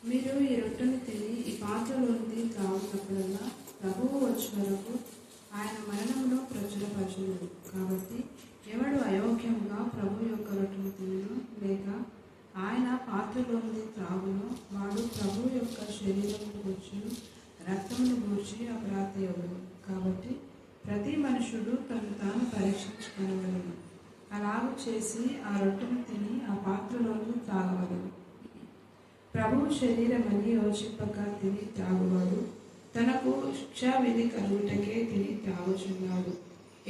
మీరు ఈ రొట్టెను తిని ఈ పాత్రలోనిది త్రాగునప్పుడల్లా ప్రభువు వచ్చే వరకు ఆయన మరణమును ప్రచురపరచలేదు. కాబట్టి ఎవడు అయోగ్యంగా ప్రభు యొక్క రొట్టెను తినను లేక ఆయన పాత్రలోనిది త్రాగును వాడు ప్రభు యొక్క శరీరమును గూర్చి రక్తమును గూర్చి అపరాధి అవ్వదు. కాబట్టి ప్రతి మనుషుడు తను తాను పరీక్షించుకొనవలెను. అలాగూ చేసి ఆ రొట్టెను తిని ఆ పాత్రలోని త్రాగవలెను. ప్రభువు శరీరమని యోచింపక తిని త్రాగువాడు తనకు శిక్షావిధి కలుగుటకే తిని త్రాగుచున్నాడు.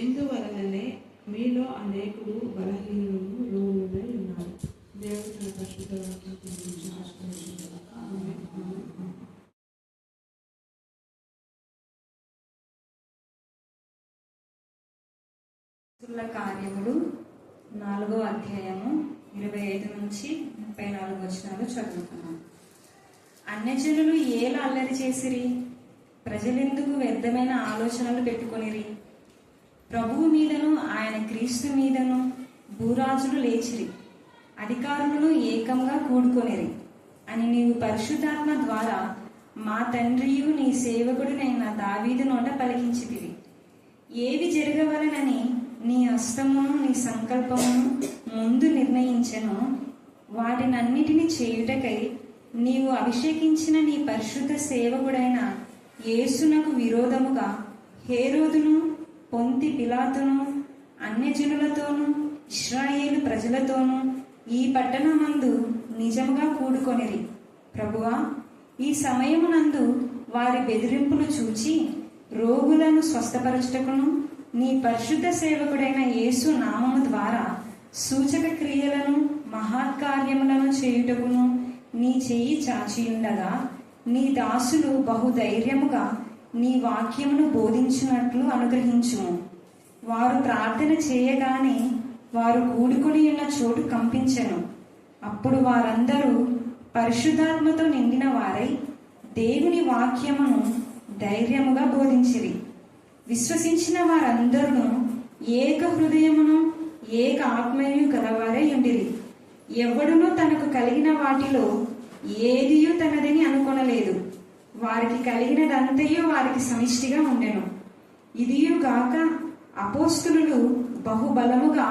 ఇందువలననే మీలో అనేకులు బలహీనులు రోగులై ఉన్నారు. దేవుడు తన పరిశుద్ధ వాక్యం కార్యములు 4వ అధ్యాయము 25 నుంచి 34 వచనాలు చదువుతున్నాను. అన్యజనులు ఏలా అల్లరి చేసిరి? ప్రజలెందుకు వ్యర్థమైన ఆలోచనలు పెట్టుకొనిరి? ప్రభువు మీదను ఆయన క్రీస్తు మీదను భూరాజులు లేచిరి, అధికారులను ఏకంగా కూడుకొనిరి అని నీవు పరిశుద్ధాత్మ ద్వారా మా తండ్రియు నీ సేవకుడునైన దావీదు నోట పలికించితివి. ఏవి జరగవలనని నీ హస్తమును నీ సంకల్పమును ముందు నిర్ణయించెను, వాటినన్నిటిని చేయుటకై నీవు అభిషేకించిన నీ పరిశుద్ధ సేవకుడైన యేసునకు విరోధముగా హేరోదును పొంతి పిలాతును అన్యజనులతోనూ ఇశ్రాయేలు ప్రజలతోనూ ఈ పట్టణమందు నిజముగా కూడుకొనిరి. ప్రభువా, ఈ సమయమునందు వారి బెదిరింపులు చూచి రోగులను స్వస్థపరచుటకును నీ పరిశుద్ధ సేవకుడైన యేసు నామము ద్వారా సూచక క్రియలను మహత్కార్యములను చేయుటకును నీ చెయ్యి చాచియుండగా నీ దాసులు బహుధైర్యముగా నీ వాక్యమును బోధించినట్లు అనుగ్రహించుము. వారు ప్రార్థన చేయగానే వారు కూడుకొని ఉన్న చోటు కంపించెను. అప్పుడు వారందరూ పరిశుద్ధాత్మతో నిండిన వారై దేవుని వాక్యమును ధైర్యముగా బోధించిరి. విశ్వసించిన వారందరూ ఏక హృదయమును ఏక ఆత్మయు గలవారై ఉండిరి. ఎవడునూ తనకు కలిగిన వాటిలో ఏదియూ తనదని అనుకొనలేదు. వారికి కలిగినదంతయు వారికి సమిష్టిగా ఉండెను. ఇదియుగాక అపోస్తులు బహుబలముగా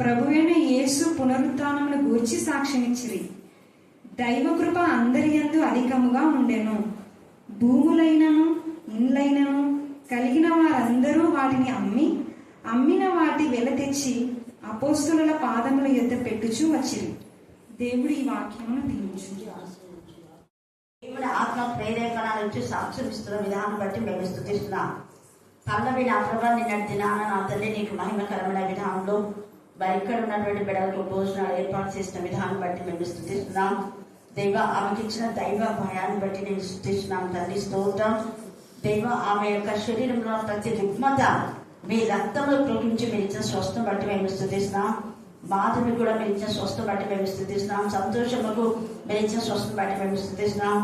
ప్రభువైన యేసు పునరుత్థానమును గూర్చి సాక్ష్యమిచ్చిరి. దైవకృప అందరి యందు అధికముగా ఉండెను. భూములైనను ఇండ్లైనను కలిగిన వారందరూ వాటిని అమ్మిన వాటి వెల తెచ్చి అపోస్తుల పాదముల యొద్ద పెట్టుచూ వచ్చిరి. దేవుడి ఈ వాక్యమును దీవించు. దేవుని ఆత్మ ప్రేరేపణ నుంచి సాక్ష్యం ఇస్తున్న విధానం బట్టి మేము స్తుతిస్తున్నాం. పల్లవి నా ప్రభా, నిన్నటి దినాన నా తల్లి నీకు మహిమకరమైన విధానంలో మరి ఇక్కడ ఉన్నటువంటి బిడ్డలకు భోజనాలు ఏర్పాటు చేసిన విధానం బట్టి మేము స్తుతిస్తున్నాం. దైవ ఆమెకి ఇచ్చిన దైవ భయాన్ని బట్టి నేను స్తుతిస్తున్నాం. తల్లి స్తోత్రం. దైవ ఆమె యొక్క శరీరంలో ప్రతి రుగ్మత మీ రక్తంలో ప్రోగించి మీరు ఇచ్చిన స్వస్థం బట్టి మేము స్తుతిస్తున్నాం. మాధవి కూడా మీరు ఇచ్చిన స్వస్థం బట్టి మేము స్తుతిస్తున్నాం. సంతోషముకు మీరు ఇచ్చిన స్వస్థం బట్టి మేము స్తుతిస్తున్నాం.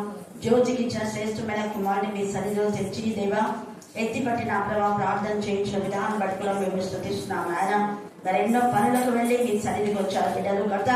జ్యోతికి ఇచ్చిన శ్రేష్టమైన కుమారుని మీ సన్నిధిలో తెచ్చి దేవ ఎత్తి పట్టి నా ప్రభావ ప్రార్థన చేయించిన విధానం బట్టి కూడా మేము స్తుతిస్తున్నాం. ఆయన మరెన్నో పనులకు వెళ్ళి మీ సన్నిధికి వచ్చారు బిడ్డలు. గత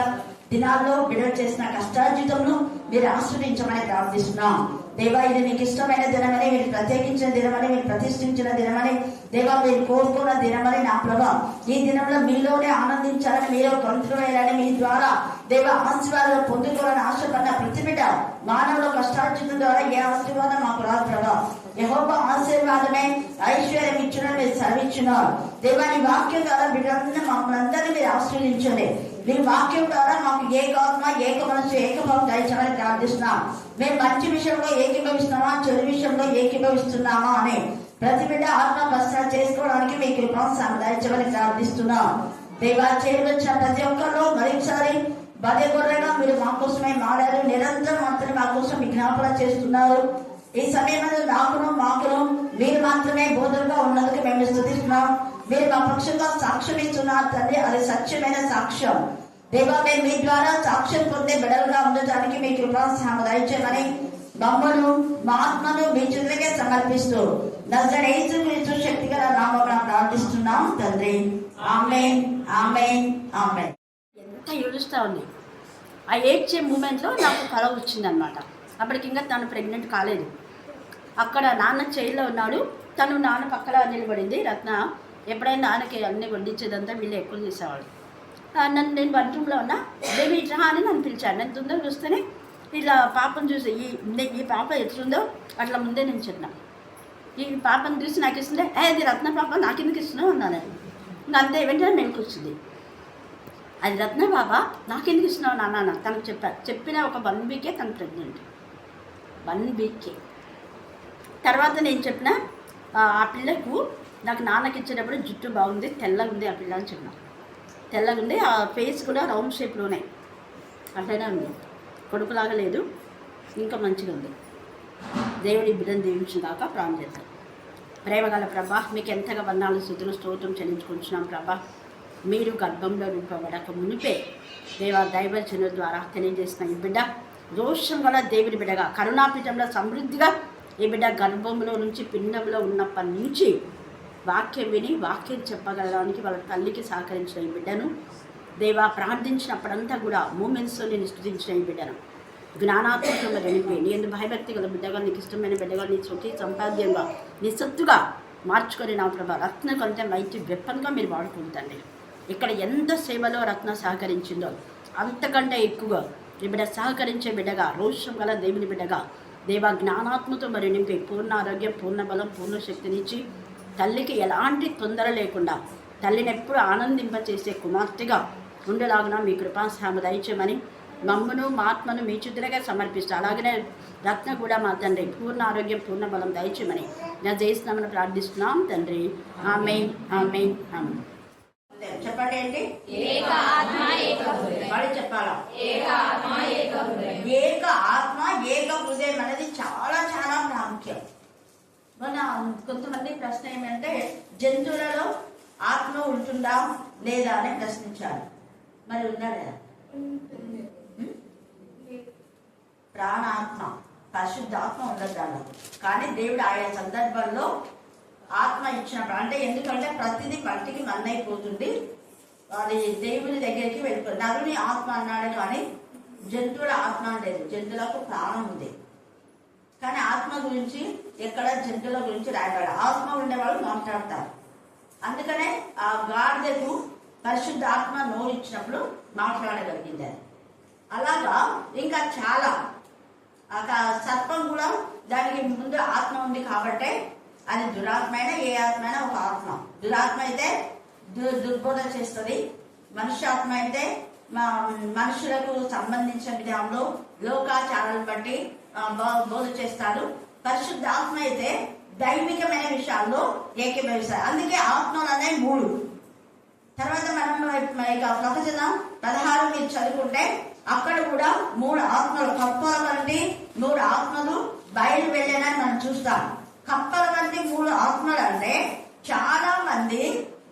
దినాల్లో బిడ్డలు చేసిన కష్టార్జితంలో మీరు ఆస్వాదించమని ప్రార్థిస్తున్నాం. దేవా, ఇది మీకు ఇష్టమైన దినమని, మీరు ప్రత్యేకించిన దినమని, మీరు ప్రతిష్ఠించిన దినమని, దేవా మీరు కోరుకున్న దినమని నా ప్రభా, ఈ దినంలో మీలోనే ఆనందించాలని, మీలో కొంటువేయాలని, మీ ద్వారా దేవ ఆశీర్వాదాలు పొందుకోవాలని ఆశపడిన ప్రతి బిడ్డ మానవుల కష్టార్జితం ద్వారా ఏ ఆశీర్వాదం మాకు రాదు ప్రభా. యెహోవా ఆశీర్వాదమే ఐశ్వర్యం ఇచ్చిన మీరు సెలవిచ్చున్నారు. దేవా, నీ వాక్యం ద్వారా బిడ్డలందరినీ మమ్మల్ని మీరు ఆశీర్వదించండి. మీ వాక్యం ద్వారా మాకు ఏకాత్మ, ఏక మనసు, ఏకభావం దయచేయమని ప్రార్థిస్తున్నాం. మేము మంచి విషయంలో ఏకీభవిస్తున్నామా, చెడు విషయంలో ఏకీభవిస్తున్నామా అని ప్రతి బిడ్డ ఆత్మ పరిశీలన చేసుకోవడానికి మీ కృపను దయచేయమని ప్రార్థిస్తున్నాం. దేవా, చేయవచ్చిన ప్రతి ఒక్కరిలో మరోసారి బదే గొర్రెగా మీరు మా కోసమే మారారు. నిరంతరం మాత్రమే మా కోసం విజ్ఞాపన చేస్తున్నారు. ఈ సమయంలో నాకును మాకును మీరు మాత్రమే బోధనగా ఉన్నందుకు మేము స్తుతిస్తున్నాం. మీరు మా పక్షంగా సాక్ష్యం ఇస్తున్నారు తండ్రి, అది సత్యమైన సాక్ష్యం. దేవా, మేము మీ ద్వారా సాక్ష్యం పొందే బిడ్డలుగా ఉండటానికి మీ కృపను దయచేయమని మమ్మను మా ఆత్మను మీ చేతులకే సమర్పిస్తూ నజరేయుడు యేసుక్రీస్తు శక్తిగల నామమున ప్రార్థిస్తున్నాం తండ్రి. ఆమేన్, ఆమేన్, ఆమేన్. ఎంత ఏడుస్తా ఉంది. ఆ ఏడ్చే మూమెంట్లో నాకు కళ వచ్చిందనమాట. అప్పటికి ఇంకా తను ప్రెగ్నెంట్ కాలేదు. అక్కడ నాన్న చైర్లో ఉన్నాడు, తను నాన్న పక్కన నిలబడింది. రత్న ఎప్పుడైనా నాన్నకి అన్నీ వడ్డించేదంతా వీళ్ళు ఎక్కువ చేసేవాళ్ళు. నేను బాత్రూంలో ఉన్నా, బేబీ ఇట్లా అని నన్ను పిలిచాడు. నేను తొందరగా చూస్తేనే ఇలా పాపను చూసి ఈ పాప ఎట్లుందో అట్లా ముందే నేను చెప్పిన. ఈ పాపను చూసి నాకు ఇస్తుంటే అది రత్న పాప నాకెందుకు ఇస్తున్నావు అన్నాను. ఇంకా అంతే వెంటనే మెలకు వచ్చింది. అది రత్న పాప నాకెందుకు ఇస్తున్నావు నాన్న తనకు చెప్పారు. చెప్పిన ఒక 1 వీకే తను ప్రెగ్నెంట్. 1 వీకే తర్వాత నేను చెప్పిన ఆ పిల్లకు నాకు నాన్నకి ఇచ్చేటప్పుడు జుట్టు బాగుంది, తెల్లగా ఉంది ఆ పిల్ల అని చెప్పిన. తెల్లగా ఉంది, ఆ ఫేస్ కూడా రౌండ్ షేప్లోనే అట్లనే ఉంది, కొడుకులాగా లేదు, ఇంకా మంచిగా ఉంది. దేవుడి బిడ్డను దీవించిన దాకా ప్రాణం చేస్తాం. ప్రేమగల ప్రభా, మీకు ఎంతగా వందనాలు స్తుతులు స్తోత్రం చెల్లించుకుంటున్నాం ప్రభా. మీరు గర్భంలో నింపబడక మునిపే దైవజనుల ద్వారా తెలియజేసిన ఈ బిడ్డ దోషం గల దేవుడి బిడ్డగా కరుణాపీఠంలో సమృద్ధిగా ఈ బిడ్డ గర్భంలో నుంచి పిండంలో ఉన్నప్పటి నుంచి వాక్యం విని వాక్యం చెప్పగలడానికి వాళ్ళ తల్లికి సహకరించిన ఈ బిడ్డను దేవా ప్రార్థించినప్పుడంతా కూడా మూమెంట్స్తో నేను స్తుతించిన ఈ బిడ్డను జ్ఞానాత్మకంగా నింపి నీ ఎందుకు భయభక్తి గల బిడ్డగా, నీకు ఇష్టమైన బిడ్డగా, నీ సొంత సంపాద్యంగా నీ సొత్తుగా మార్చుకొని నా ప్రభా రత్న కంటే మైతి వెప్పన్గా మీరు వాడుకుంటండి. ఇక్కడ ఎంత సేవలో రత్న సహకరించిందో అంతకంటే ఎక్కువగా ఈ బిడ్డ సహకరించే బిడ్డగా, రోషం గల దేవుని బిడ్డగా దేవ జ్ఞానాత్మతో మరి నింపి పూర్ణ ఆరోగ్యం, పూర్ణ బలం, పూర్ణ శక్తినిచ్చి తల్లికి ఎలాంటి తొందర లేకుండా తల్లిని ఎప్పుడు ఆనందింపచేసే కుమార్తెగా ఉండేలాగున మీ కృపాసహాయం దయచేయమని మమ్మను మా ఆత్మను మీ చిత్రగా సమర్పిస్తూ అలాగనే రత్న కూడా మా తండ్రి పూర్ణ ఆరోగ్యం, పూర్ణ బలం దయచేయమని నేను చేస్తున్నామని ప్రార్థిస్తున్నాం తండ్రి. ఆమేన్, ఆమేన్, ఆమేన్. చెప్పండి ఏంటి? వాళ్ళు చెప్పాలా? ఏక ఆత్మ ఏక హృదయం అనేది చాలా చాలా ప్రాముఖ్యం. మన కొంతమంది ప్రశ్న ఏమంటే జంతువులలో ఆత్మ ఉంటుందా లేదా అని ప్రశ్నించారు. మరి ఉన్నాడా? ప్రాణాత్మ, పరిశుద్ధాత్మ ఉండదు. కానీ దేవుడు ఆయా సందర్భాల్లో ఆత్మ ఇచ్చినప్పుడు అంటే ఎందుకంటే ప్రతిదీ పట్టికి మన్నైపోతుంది, అది దేవుని దగ్గరికి వెళ్ళిపోతుంది. నరుని ఆత్మ అన్నాడు కానీ జంతువుల ఆత్మ లేదు. జంతువులకు ప్రాణం ఉంది కానీ ఆత్మ గురించి ఎక్కడ జంతువుల గురించి రాయబడాలి. ఆత్మ ఉండేవాళ్ళు మాట్లాడతారు. అందుకనే ఆ గాడిదకు పరిశుద్ధ ఆత్మ నోరు ఇచ్చినప్పుడు మాట్లాడగలిగింది. అలాగా ఇంకా చాలా సర్పం కూడా దానికి ముందు ఆత్మ ఉంది కాబట్టి అది దురాత్మ అయినా ఏ ఆత్మ అయినా ఒక ఆత్మ. దురాత్మ అయితే దుర్బోధ చేస్తుంది, మనుష్యాత్మ అయితే మనుషులకు సంబంధించిన విధానంలో లోకాచారాలను బట్టి బోధ చేస్తాడు. పరిశుద్ధాత్మ అయితే దైవికమైన విషయాల్లో ఏకీభవిస్తాడు. అందుకే ఆత్మలు అనేవి 3. తర్వాత మనం ఇక ప్రవచనం 16 మీరు చదువుకుంటే అక్కడ కూడా 3 ఆత్మలు, కప్పల వంటి 3 ఆత్మలు బయలు వెళ్ళానని మనం చూస్తాం. కప్పల వంటి 3 ఆత్మలు అంటే చాలా మంది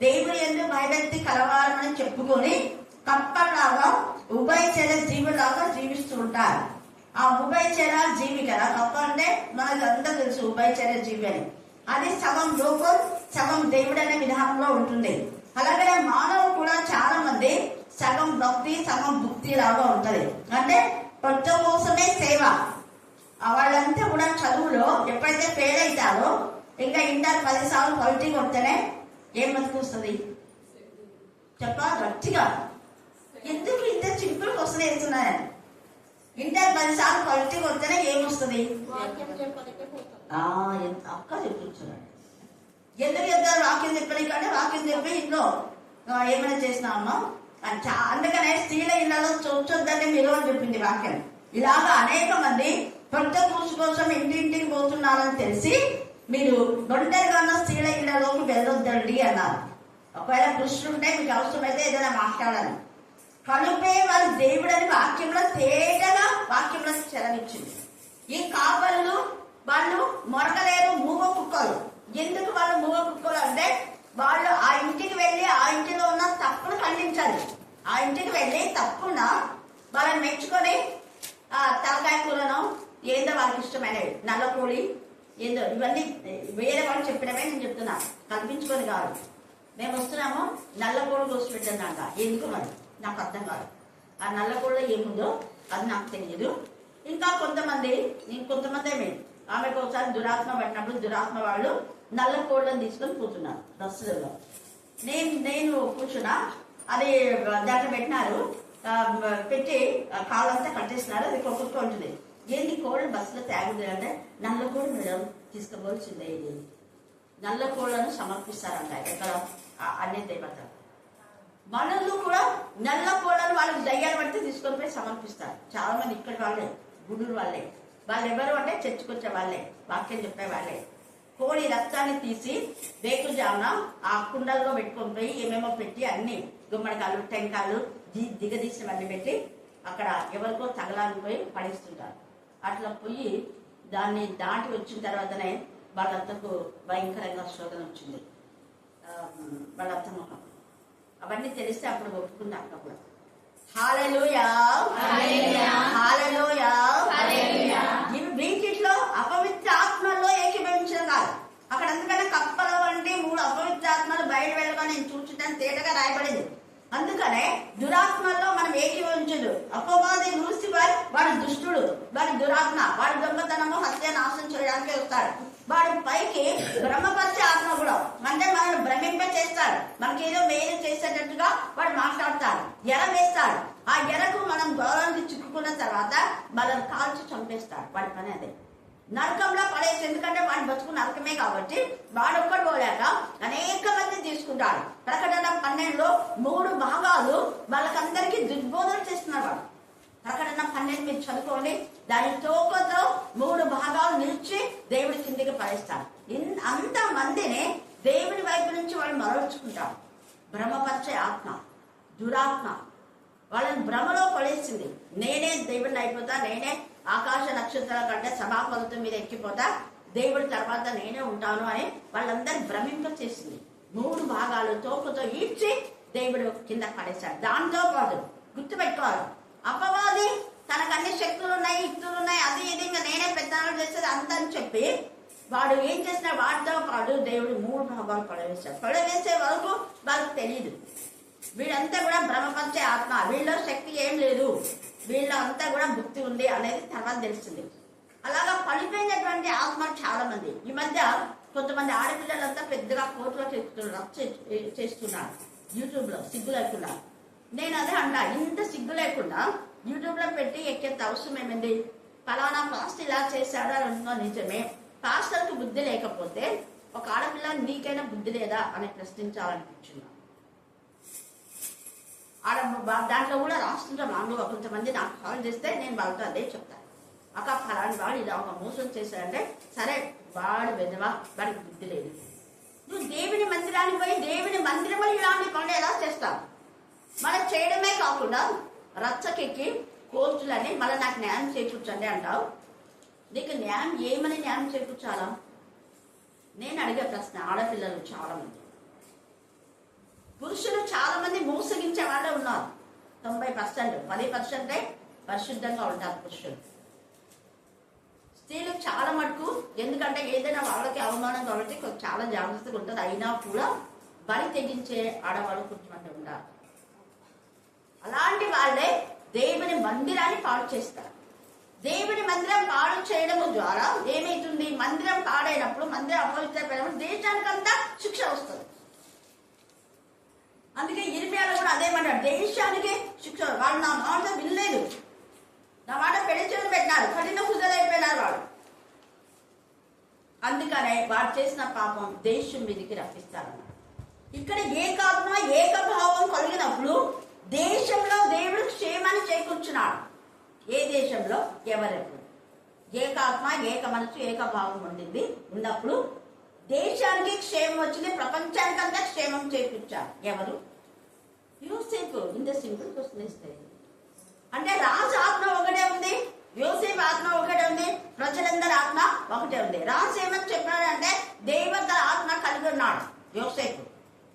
దేవుని యందు భయభక్తి కలవారని చెప్పుకొని కప్పలాగా ఉభయచర జీవులాగా జీవిస్తూ ఉంటారు. ఆ ఉభయచర జీవి కదా కప్ప అంటే మనకంతా తెలుసు ఉభయచర జీవి అని. అది సగం లోకం సగం దేవుడు అనే విధానంలో ఉంటుంది. అలాగే మానవుడు కూడా చాలా మంది సగం భక్తి సగం భుక్తి లాగా ఉంటది. అంటే పొట్ట కోసమే సేవ. వాళ్ళంతా కూడా చదువులో ఎప్పుడైతే ఫెయిల్ అవుతారో ఇంకా ఇంటర్ 10 సార్లు క్వాలిటీ కొడితేనే ఏం బతుకొస్తుంది చెప్ప గట్టిగా. ఎందుకు ఇంత సింపుల్ క్వశ్చన్ వేస్తున్నారని ఇంటర్ 10 సార్లు క్వాలిటీ కొడితేనే ఏమొస్తుంది అక్క చెప్తున్నాడు. ఎందుకు చెప్తారు? వాక్యం చెప్పలేకంటే వాక్యం చెప్పి ఇంట్లో ఏమైనా చేసినామా అందుకనే స్త్రీల ఇళ్లలో చూచొద్దని మీరు అని చెప్పింది వాక్యం. ఇలాగా అనేక మంది పెద్ద కూసు కోసం ఇంటింటికి పోతున్నారని తెలిసి మీరు ఒంటరిగా ఉన్న స్త్రీల ఇళ్లలోకి వెళ్ళొద్దండి అన్నారు. ఒకవేళ పురుషులు ఉంటే మీకు అవసరమైతే ఏదైనా మాట్లాడాలి. కనుపే వాళ్ళు దేవుడని వాక్యంలో తేటగా వాక్యంలో చెలవిచ్చింది. ఈ కాపరులు వాళ్ళు మొరకలేరు, మూగ కుక్కలు. ఎందుకు వాళ్ళు మూగ కుక్కలు అంటే వాళ్ళు ఆ ఇంటికి వెళ్ళి ఆ ఇంటిలో ఉన్న తప్పును ఖండించాలి. ఆ ఇంటికి వెళ్ళి తప్పున వాళ్ళని మెచ్చుకొని తలకాయ కూరను ఏందో వాళ్ళకి ఇష్టమైనవి నల్లకోడి ఏందో ఇవన్నీ వేరే వాళ్ళు చెప్పినవే నేను చెప్తున్నా, కల్పించుకొని కాదు. మేము వస్తున్నాము నల్లకోడి కోసి పెట్టాక ఎందుకు మరి నాకు అర్థం కాదు. ఆ నల్లకోడిలో ఏముందో అది నాకు తెలియదు. ఇంకా ఇంకొంతమంది ఏమి ఆమెకు ఒకసారి దురాత్మ పట్టినప్పుడు దురాత్మ వాళ్ళు నల్ల కోళ్ళని తీసుకొని పోతున్నారు బస్సులలో. నేను కూర్చున్నా, అది దాంట్లో పెట్టినారు, పెట్టి కాళ్ళంతా కట్టేసినారు, అది కొట్టుకుంటూ ఉంటుంది. ఏంటి కోళ్ళు బస్సులో తేగదు అంటే నల్ల కోళ్ళు మేడం తీసుకుపోవాల్సిందే. ఇది నల్ల కోళ్ళను సమర్పిస్తారంట ఎక్కడ అన్ని దేవత. మనల్ని కూడా నల్ల కోళ్ళను వాళ్ళకి దయ్యాలు పడితే తీసుకొని పోయి సమర్పిస్తారు. చాలా మంది ఇక్కడ వాళ్ళే, గుడూరు వాళ్ళే. వాళ్ళు ఎవరు అంటే చర్చకొచ్చే వాళ్ళే, వాక్యం చెప్పే వాళ్ళే. కోడి రక్తాన్ని తీసి వేకుజామున ఆ కుండల్లో పెట్టుకొని పోయి ఏమేమో పెట్టి అన్ని గుమ్మడికాయలు టెంకాయలు దిగదీసినవన్నీ పెట్టి అక్కడ ఎవరికో తగలానికి పోయి పడేస్తుంటారు. అట్లా పోయి దాన్ని దాటి వచ్చిన తర్వాతనే వాళ్ళంతకు భయంకరంగా శోధన వచ్చింది. వాళ్ళంతా అవన్నీ తెలిస్తే అప్పుడు ఒప్పుకున్నారు. అప్పుడు హల్లెలూయా హల్లెలూయా. వీటిలో అపవిత్ర ఆత్మల్లో ఏకీభవించడం కాదు. అక్కడ అందుకనే కప్పల వంటి 3 అపవిత్ర ఆత్మలు బయట వెళ్ళగా నేను చూడటానికి తేటగా రాయబడింది. అందుకనే దురాత్మల్లో మనం ఏకీభవించదు. అపవాది లూసిఫర్ వాడు దుష్టుడు, వాడి దురాత్మ, వాడి దొంగతనము హత్య నాశనం చేయడానికి వస్తాడు. వాడు పైకి బ్రహ్మపరిచే ఆత్మ కూడా, అంటే మనల్ని భ్రమింప చేస్తాడు. మనకేదో మేలు చేసేటట్టుగా వాడు మాట్లాడతాడు, ఎర వేస్తాడు. ఆ ఎరకు మనం గౌరవానికి చిక్కుకున్న తర్వాత మనల్ని కాల్చి చంపేస్తాడు. వాడి పని అదే, నరకంలో పడేసి. ఎందుకంటే వాడి బతుకు నరకమే కాబట్టి వాడొక్కడు పోలేక అనేక మంది తీసుకుంటాడు. ప్రకటన 12లో 3 భాగాలు వాళ్ళకందరికీ దుర్బోధన చేస్తున్నారు. వాడు ప్రకటన 12 మీరు చదువుకోండి. దాని తోకతో 3 భాగాలు నిలిచి దేవుడి కిందికి పడేస్తాడు. అంత మందిని దేవుడి వైపు నుంచి వాళ్ళు మరల్చుకుంటారు. భ్రమపరిచే ఆత్మ, దురాత్మ వాళ్ళని భ్రమలో పడేసింది. నేనే దేవుడిని అయిపోతా, నేనే ఆకాశ నక్షత్రాల కంటే సభాపర్వతం మీద ఎక్కిపోతా, దేవుడి తర్వాత నేనే ఉంటాను అని వాళ్ళందరూ భ్రమింప చేసింది. 3 భాగాలు తోకతో ఈడ్చి దేవుడు కింద పడేశాడు. దాంతో పాటు గుర్తుపెట్టుకోవాలి, అపవాది తనకు అన్ని శక్తులు ఉన్నాయి, యుక్తులు ఉన్నాయి, అది ఇది ఇంకా నేనే పెద్దనాలు చేసేది అంత అని చెప్పి వాడు ఏం చేసిన వాటితో పాటు దేవుడు 3 భాగాలు పడవేశాడు. పడవేసే వరకు వాళ్ళకి తెలియదు. వీళ్ళంతా కూడా భ్రమపరిచే ఆత్మ, వీళ్ళ శక్తి ఏం లేదు, వీళ్ళ అంతా కూడా భక్తి ఉంది అనేది తర్వాత తెలిసింది. అలాగా పడిపోయినటువంటి ఆత్మ చాలా మంది. ఈ మధ్య కొంతమంది ఆడపిల్లలంతా పెద్దగా కోర్టులో చేస్తున్నారు యూట్యూబ్ లో, సిగ్గు లేకుండా. నేను అదే అంటా, ఇంత సిగ్గు లేకుండా యూట్యూబ్ లో పెట్టి ఎక్కేంత అవసరం ఏమైంది? ఫలానా పాస్టర్ ఇలా చేశాడా అన్నో నిజమే. పాస్టర్కి బుద్ధి లేకపోతే ఒక ఆడపిల్ల నీకైనా బుద్ధి లేదా అని ప్రశ్నించాలనిపించింది. దాంట్లో కూడా రాష్ట్రంలో మామూలుగా కొంతమంది నాకు కాల్ చేస్తే నేను వాళ్ళతో అదే చెప్తాను. అక్క ఫలాని వాడు ఇలా ఒక మోసం చేశాడంటే సరే, వాడు వెదవా, వాడికి బుద్ధి లేదు. నువ్వు దేవుని మందిరానికి పోయి దేవుని మందిరంలో ఇలాంటి పనులు ఎలా చేస్తావు? మనం చేయడమే కాకుండా రచ్చకెక్కి కోర్టులని మళ్ళీ నాకు న్యాయం చేకూర్చండి అంటావు. నీకు న్యాయం ఏమని న్యాయం చేకూర్చాలా? నేను అడిగే ప్రశ్న. ఆడపిల్లలు చాలా మంది, పురుషులు చాలా మంది మోసగించే వాళ్ళే ఉన్నారు. 90%, 10% పరిశుద్ధంగా ఉంటారు పురుషులు. స్త్రీలు చాలా మటుకు, ఎందుకంటే ఏదైనా వాళ్ళకి అవమానం కాబట్టి చాలా జాగ్రత్తగా ఉంటుంది. అయినా కూడా బలి తెగించే ఆడవాళ్ళు కొంతమంది ఉంటారు. అలాంటి వాళ్ళే దేవుని మందిరాన్ని పాడు చేస్తారు. దేవుని మందిరం పాడు చేయడం ద్వారా ఏమైతుంది? మందిరం పాడైనప్పుడు, మందిరం అపవిత్రమైనప్పుడు దేశానికంతా శిక్ష వస్తుంది. అందుకే ఇర్మియాలో కూడా అదేమన్నాడు, దేశానికి శిక్ష. వాళ్ళు నా మాట వినలేదు, నా మాట పెళ్లి పెట్టినారు, కఠిన హృదయులైపోయినారు వాళ్ళు. అందుకనే వాడు చేసిన పాపం దేశం మీదకి రప్పిస్తారన్నారు. ఇక్కడ ఏకాత్మ ఏకభావం కలిగినప్పుడు దేశంలో దేవుడు క్షేమాన్ని చేకూర్చున్నాడు. ఏ దేశంలో ఎవరెప్పుడు ఏకాత్మ ఏక మనసు ఏకభావం ఉన్నప్పుడు దేశానికి క్షేమం వచ్చింది, ప్రపంచానికంతా క్షేమం చేకూర్చారు. ఎవరు? యోసేపు. ఇంత సింపుల్ క్వశ్చన్ ఇస్తాయి. అంటే రాజు ఆత్మ ఒకటే ఉంది, యోసేపు ఆత్మ ఒకటే ఉంది, ప్రజలందరి ఆత్మ ఒకటే ఉంది. రాజు ఏమని చెప్పాడంటే దైవత ఆత్మ కలిగి ఉన్నాడు యోసేపు.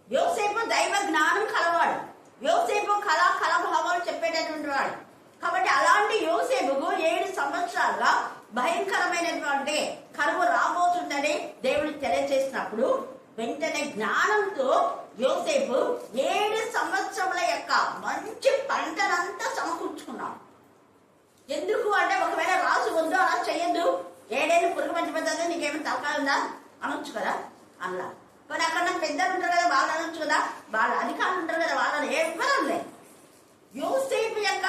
యోసేపు దైవ జ్ఞానం కలవాడు. యోసేపు కళాభావాలు చెప్పేటటువంటి వాడు. కాబట్టి అలాంటి యోసేపుకు 7 సంవత్సరాలుగా భయంకరమైనటువంటి కరువు రాబోతుందని దేవుడు తెలియజేసినప్పుడు వెంటనే జ్ఞానంతో యోసేపు 7 సంవత్సరముల యొక్క మంచి పంటనంతా సమకూర్చుకున్నాడు. ఎందుకు అంటే ఒకవేళ రాసు వద్దు అలా చెయ్యొద్దు, ఏడేళ్ళు పురుగు మంచిపోతుంది, నీకేమైనా తలకాయ ఉందా అనొచ్చు కదా అలా. కానీ అక్కడ పెద్దలు ఉంటారు కదా, వాళ్ళు అనొచ్చు కదా, వాళ్ళ అధికారులు ఉంటారు కదా, వాళ్ళని ఎవరు లేదు. యోసేపు యొక్క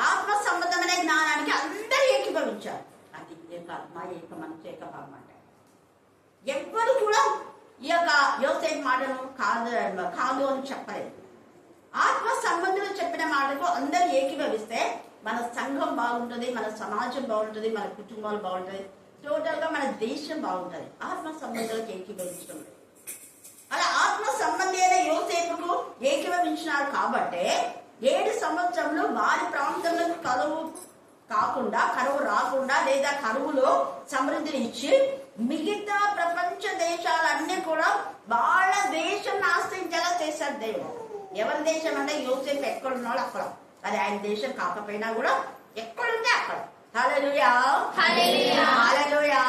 ఆత్మ సంబంధమైన జ్ఞానానికి అందరూ ఏకీభవించారు. అది ఏకాత్మ, ఏక మనసు, ఏకభావం అంటే ఎవ్వరు కూడా ఈ యొక్క యోసేపు మాటను కాదు అని చెప్పలేదు. ఆత్మ సంబంధులు చెప్పిన మాటకు అందరూ ఏకీభవిస్తే మన సంఘం బాగుంటుంది, మన సమాజం బాగుంటుంది, మన కుటుంబాలు బాగుంటుంది, టోటల్ గా మన దేశం బాగుంటుంది. ఆత్మ సంబంధాలకు ఏకీభవించడం. అలా ఆత్మ సంబంధి అయిన యోసేపుకు ఏకీభవించినారు కాబట్టి 7 సంవత్సరంలో వారి ప్రాంతంలో కరువు రాకుండా లేదా కరువులో సమృద్ధిని ఇచ్చి మిగతా ప్రపంచ దేశాలన్నీ కూడా వాళ్ళ దేశం ఆశ్రయించేలా చేశారు దేవుడు. ఎవరి దేశం అంటే యోసేపు ఎక్కడున్నాడు అక్కడ, అది ఆయన దేశం కాకపోయినా కూడా ఎక్కడుంటే అక్కడ. హల్లెలూయా, హల్లెలూయా, హల్లెలూయా,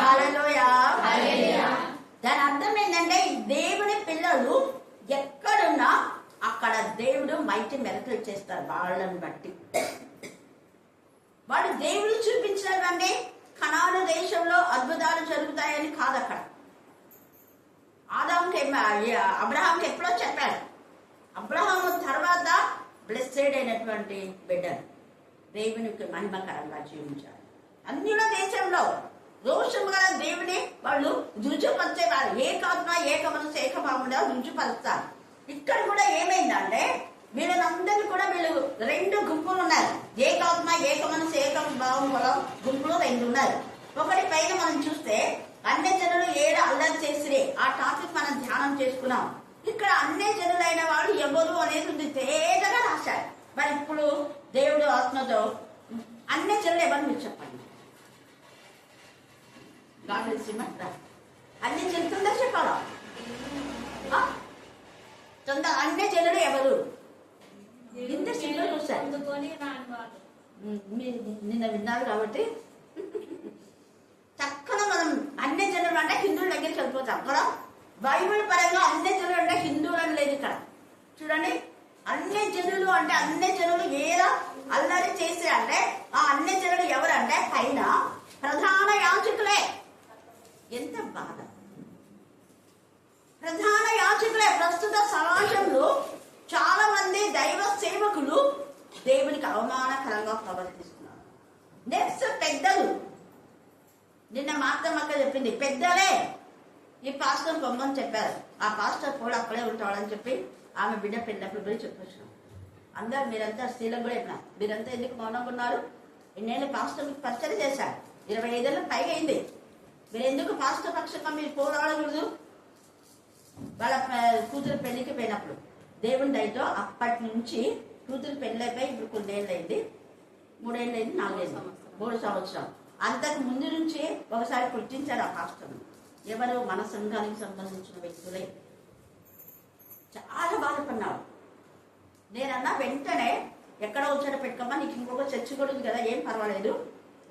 హల్లెలూయా, హల్లెలూయా. దాని అర్థం ఏంటంటే దేవుని పిల్లలు ఎక్కడున్నా అక్కడ దేవుడు మైటి మెరకలు చేస్తారు. వాళ్ళని బట్టి వాడు దేవుడు చూపించినటువంటి కనాను దేశంలో అద్భుతాలు జరుగుతాయని కాదు. అక్కడ అబ్రహాంకి ఎప్పుడో చెప్పాడు, అబ్రహాము తర్వాత బ్లెస్సెడ్ అయినటువంటి బిడ్డను దేవునికి మహిమకరంగా జీవించారు. అన్యుల దేశంలో రోషము గల దేవుని వాళ్ళు రుజుపరిచేవారు. ఏకాత్మ, ఏక మనసు, ఏకభావంగా రుజుపరుస్తారు. ఇక్కడ కూడా ఏమైందంటే వీళ్ళందరూ కూడా వీళ్ళు 2 గుంపులు ఉన్నారు. ఏకాత్మ, ఏక మనసు, ఏకభావం గల గుంపులు 2 ఉన్నారు. ఒకటి పైన మనం చూస్తే అన్ని జనులు 7 అల్లరి చేసిరే, ఆ టాపిక్ మనం ధ్యానం చేసుకున్నాం. ఇక్కడ అన్ని జనులైన వాళ్ళు ఎవరు అనేది తేటగా రాశారు. మరి ఇప్పుడు దేవుడు ఆత్మతో అన్ని జనులు ఎవరు మీరు చెప్పండి. అన్ని జనుతుందా చెప్పాలా? అన్ని జనులు ఎవరు? ఇంత సింపుల్ చూసారు. నిన్న విన్నారు కాబట్టి చక్కగా మనం అన్ని జనులు అంటే హిందువుల దగ్గరికి వెళ్ళిపోతాం కదా. బైబిల్ పరంగా అన్ని జనులు అంటే హిందువులు అని లేదు ఇక్కడ. చూడండి, అన్ని జనులు అంటే అన్ని జనులు ఏలా అల్లరి చేసి అంటే ఆ అన్ని జనులు ఎవరంటే పైన ప్రధాన యాజకులే. ఎంత బాధ! ప్రధాన యాజకులే. ప్రస్తుత సమాజంలో చాలా మంది దైవ సేవకులు దేవునికి అవమానకరంగా ప్రవర్తిస్తున్నారు. నెక్స్ట్ పెద్దలు. నిన్న మాత్రమక్క చెప్పింది పెద్దలే ఈ పాస్టర్ పొమ్మని చెప్పారు. ఆ పాస్టర్ కూడా అక్కడే ఉంటాడని చెప్పి ఆమె బిడ్డ పెళ్ళప్పుడు కూడా చెప్పొచ్చు. అందరు మీరంతా స్త్రీలకు కూడా చెప్పిన, మీరంతా ఎందుకు మౌనంగా ఉన్నారు? నేను పాస్టర్ మీకు పరిచయం చేశాను, 25 ఏళ్ళ పైగా అయింది. మీరు ఎందుకు పాస్టర్ పక్షంగా మీరు పోరాడకూడదు? వాళ్ళ కూతురు పెళ్లికి పోయినప్పుడు దేవుని దయతో అప్పటి నుంచి కూతురు పెళ్ళైపోయి ఇప్పుడు కొన్ని ఏళ్ళు అయింది, 3 ఏళ్ళు అయింది, 4 ఏళ్ళు, 3 సంవత్సరాలు. అంతకు ముందు నుంచి ఒకసారి పుట్టించారు ఆ పాస్టర్. ఎవరు? మన సంఘానికి సంబంధించిన వ్యక్తులే. చాలా బాధపడినాడు. నేనన్నా వెంటనే ఎక్కడ వచ్చాడో పెట్టుకోమా, నీకు ఇంకొక చర్చి కూడా ఉంది కదా, ఏం పర్వాలేదు,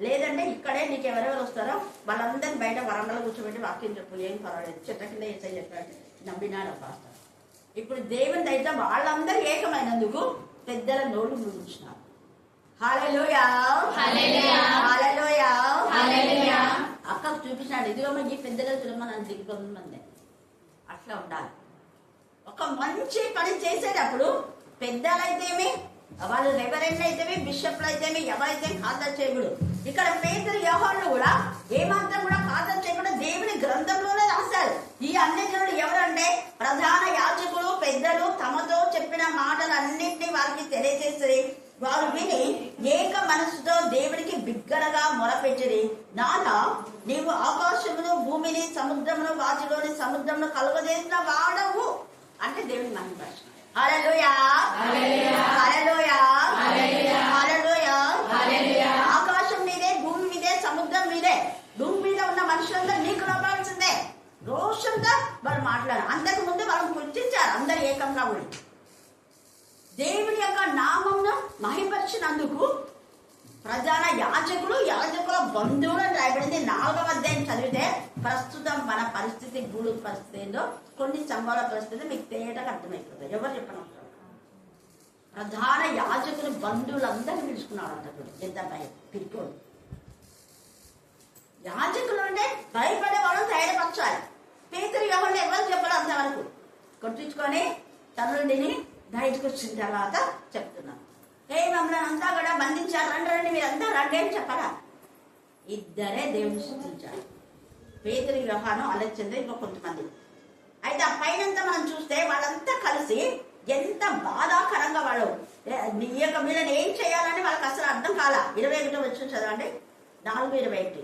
లేదంటే ఇక్కడే నీకు ఎవరెవరు వస్తారో వాళ్ళందరినీ బయట వరండాలో కూర్చోబెట్టి వాక్యం చెప్పు, ఏం పర్వాలేదు, చెట్ల కింద ఏసై చెప్పాడు. నమ్మినాడు ఆ పాస్టర్. ఇప్పుడు దేవుని దయతో వాళ్ళందరూ ఏకమైనందుకు పెద్దల నోళ్ళు ముగించినారు. హల్లెలూయా, హల్లెలూయా, హల్లెలూయా, హల్లెలూయా. అక్కకు చూపించాడు, ఇదిగో ఈ పెద్దలు చూడమని దిగుమంది. అట్లా ఉండాలి. ఒక మంచి పని చేసేటప్పుడు పెద్దలైతేమి, వాళ్ళు రెవరెండ్ అయితేమి, బిషప్లు అయితేమి, ఎవరైతే ఖాతా చేయకూడదు. ఇక్కడ పేతురు, యోహాను కూడా ఏమాత్రం కూడా ఖాతా చేయకుండా దేవుని గ్రంథంలోనే రాశారు. ఈ అన్ని జనులు ఎవరంటే ప్రధాన యాజకులు, పెద్దలు తమతో చెప్పిన మాటలన్నింటినీ వారికి తెలియజేసి వారు విని ఏక మనసుతో దేవుడికి బిగ్గరగా మొరపెట్టిరి. నాన్న, నీవు ఆకాశమును, భూమిని, సముద్రమును, వాటిలోని సముద్రమును కలుగజేసిన వాడవు అంటే దేవుని మహిమ. హల్లెలూయా, హల్లెలూయా, హల్లెలూయా. ఆకాశం మీదే, భూమి మీదే, సముద్రం మీదే, భూమి మీద ఉన్న మనుషులందరూ నీకు లోపాల్సిందే. రోషంగా వాళ్ళు మాట్లాడారు. అంతకు ముందు వాళ్ళని గుర్తించారు అందరు ఏకంగా ఉండి. దేవుని యొక్క నామమును మహిమపరిచినందుకు ప్రధాన యాజకులు, యాజకుల బంధువులు అని రాయబడింది. 4వ అధ్యాయం చదివితే ప్రస్తుతం మన పరిస్థితి, గూడు పరిస్థితి ఏందో, కొన్ని సంఘాల పరిస్థితి మీకు తేటగా అర్థమైపోతుంది. ఎవరు చెప్పనవసరం. ప్రధాన యాజకులు బంధువులందరినీ పిలుచుకున్నాడంట. ఎంత భయం పిలుకోడు. యాజకులు అంటే భయపడే వాళ్ళని ధైర్యపరచాలి. పేతురు ఎవరిని ఎవరు చెప్పాలి అంతవరకు కొట్టించుకొని తల్లుడిని బయటకు వచ్చిన తర్వాత చెప్తున్నాను, మమ్మల్ని అంతా కూడా బంధించారు, రండి మీరంతా రండి అని చెప్పరా? ఇద్దరే దేవుని స్తుతించారు, పేతురు, యోహాను, అలెగ్జాండర్, ఇంకో కొంతమంది. అయితే ఆ పైనంతా మనం చూస్తే వాళ్ళంతా కలిసి ఎంత బాధాకరంగా వాళ్ళు ఈ యొక్క వీళ్ళని ఏం చేయాలని వాళ్ళకి అసలు అర్థం కాల. 21 వచ్చి చదవండి, 4:21.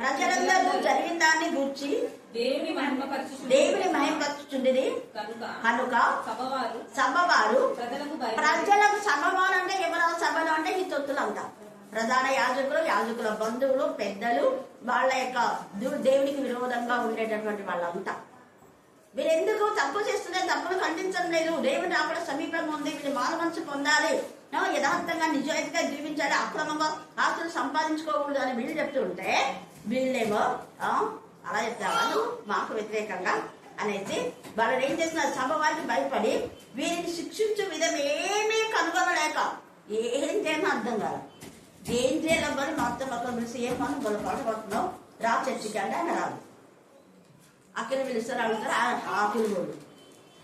ప్రజలందరూ జరిగిన దాన్ని గూర్చి దేవుని మహిమపరచుచుండిరి కనుక సభవారు ప్రజలకు సభవారు అంటే ఎవరు సభలు అంటే ఈ తొత్తులంతా ప్రధాన యాజకుల బంధువులు, పెద్దలు, వాళ్ళ యొక్క దేవునికి విరోధంగా ఉండేటటువంటి వాళ్ళంతా. వీరెందుకు తప్పు చేస్తున్నారు? తప్పులు ఖండించడం లేదు. దేవుని అక్కడ సమీపంగా ఉంది. వీళ్ళు మారు మనసు పొందాలి, యథార్థంగా నిజాయితీగా జీవించాలి, అక్రమంగా ఆస్తులు సంపాదించుకోకూడదు అని వీళ్ళు చెప్తుంటే వీళ్ళేమో అలా చెప్తారు మాకు వ్యతిరేకంగా అనేసి వాళ్ళని ఏం చేస్తున్నారు? సభ వారికి భయపడి వీరిని శిక్షించే విధం ఏమీ కనుగొనలేక ఏం చేయని అర్థం కాదు. ఏం చేయాలని మొత్తం ఒకరు పిలిచి ఏం మనం గొడవపాటు పడుతున్నావు, రా చర్చికి అంటే ఆయన రాదు. అక్కడ పిలుస్తారు, అడుగుతారు, ఆకులు గోడు.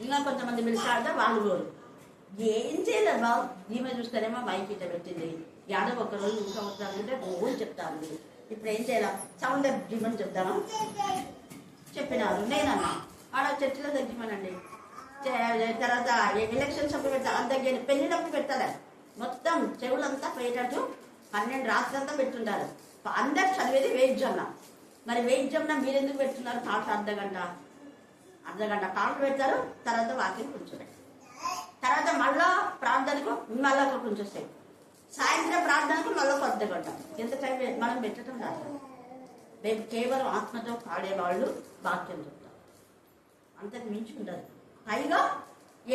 ఇంకా కొంతమంది పిలుస్తారు, వాళ్ళు గోడు. ఏం చేయలేదు బాబు. ఈమె చూస్తారేమో మైక్ ఇట్లా పెట్టింది, యాడో ఒక రోజు ఇంకా వస్తారంటే రోజు చెప్తాను. ఇప్పుడు ఏం చేయాలి? సౌండ్ తగ్గిమని చెప్తాను చెప్పినారు. నేనన్నా ఆడ చర్చిలో తగ్గిమనండి. తర్వాత ఎలక్షన్స్ అప్పుడు పెడతారు, అంత పెళ్లినప్పుడు పెడతారు. మొత్తం చెవులంతా పోయేటట్టు 12 రాత్రంతా పెట్టుంటారు. అందరు చదివేది వేద్యమ్న. మరి వేద్యమ్న మీరెందుకు పెట్టున్నారు? పాటలు అర్ధగంట పాటలు పెడతారు, తర్వాత వాక్యం కూర్చోబెట్టారు, తర్వాత మళ్ళా ప్రార్థనకు మళ్ళీ కొంచెం సేపు, సాయంత్రం ప్రార్థనకు మళ్ళీ కొద్ది గంట. ఎంత టైం మనం పెట్టడం కాదు. మేము కేవలం ఆత్మతో పాడేవాళ్ళు వాక్యం చెప్తాం, అంతకు మించి ఉండదు. పైగా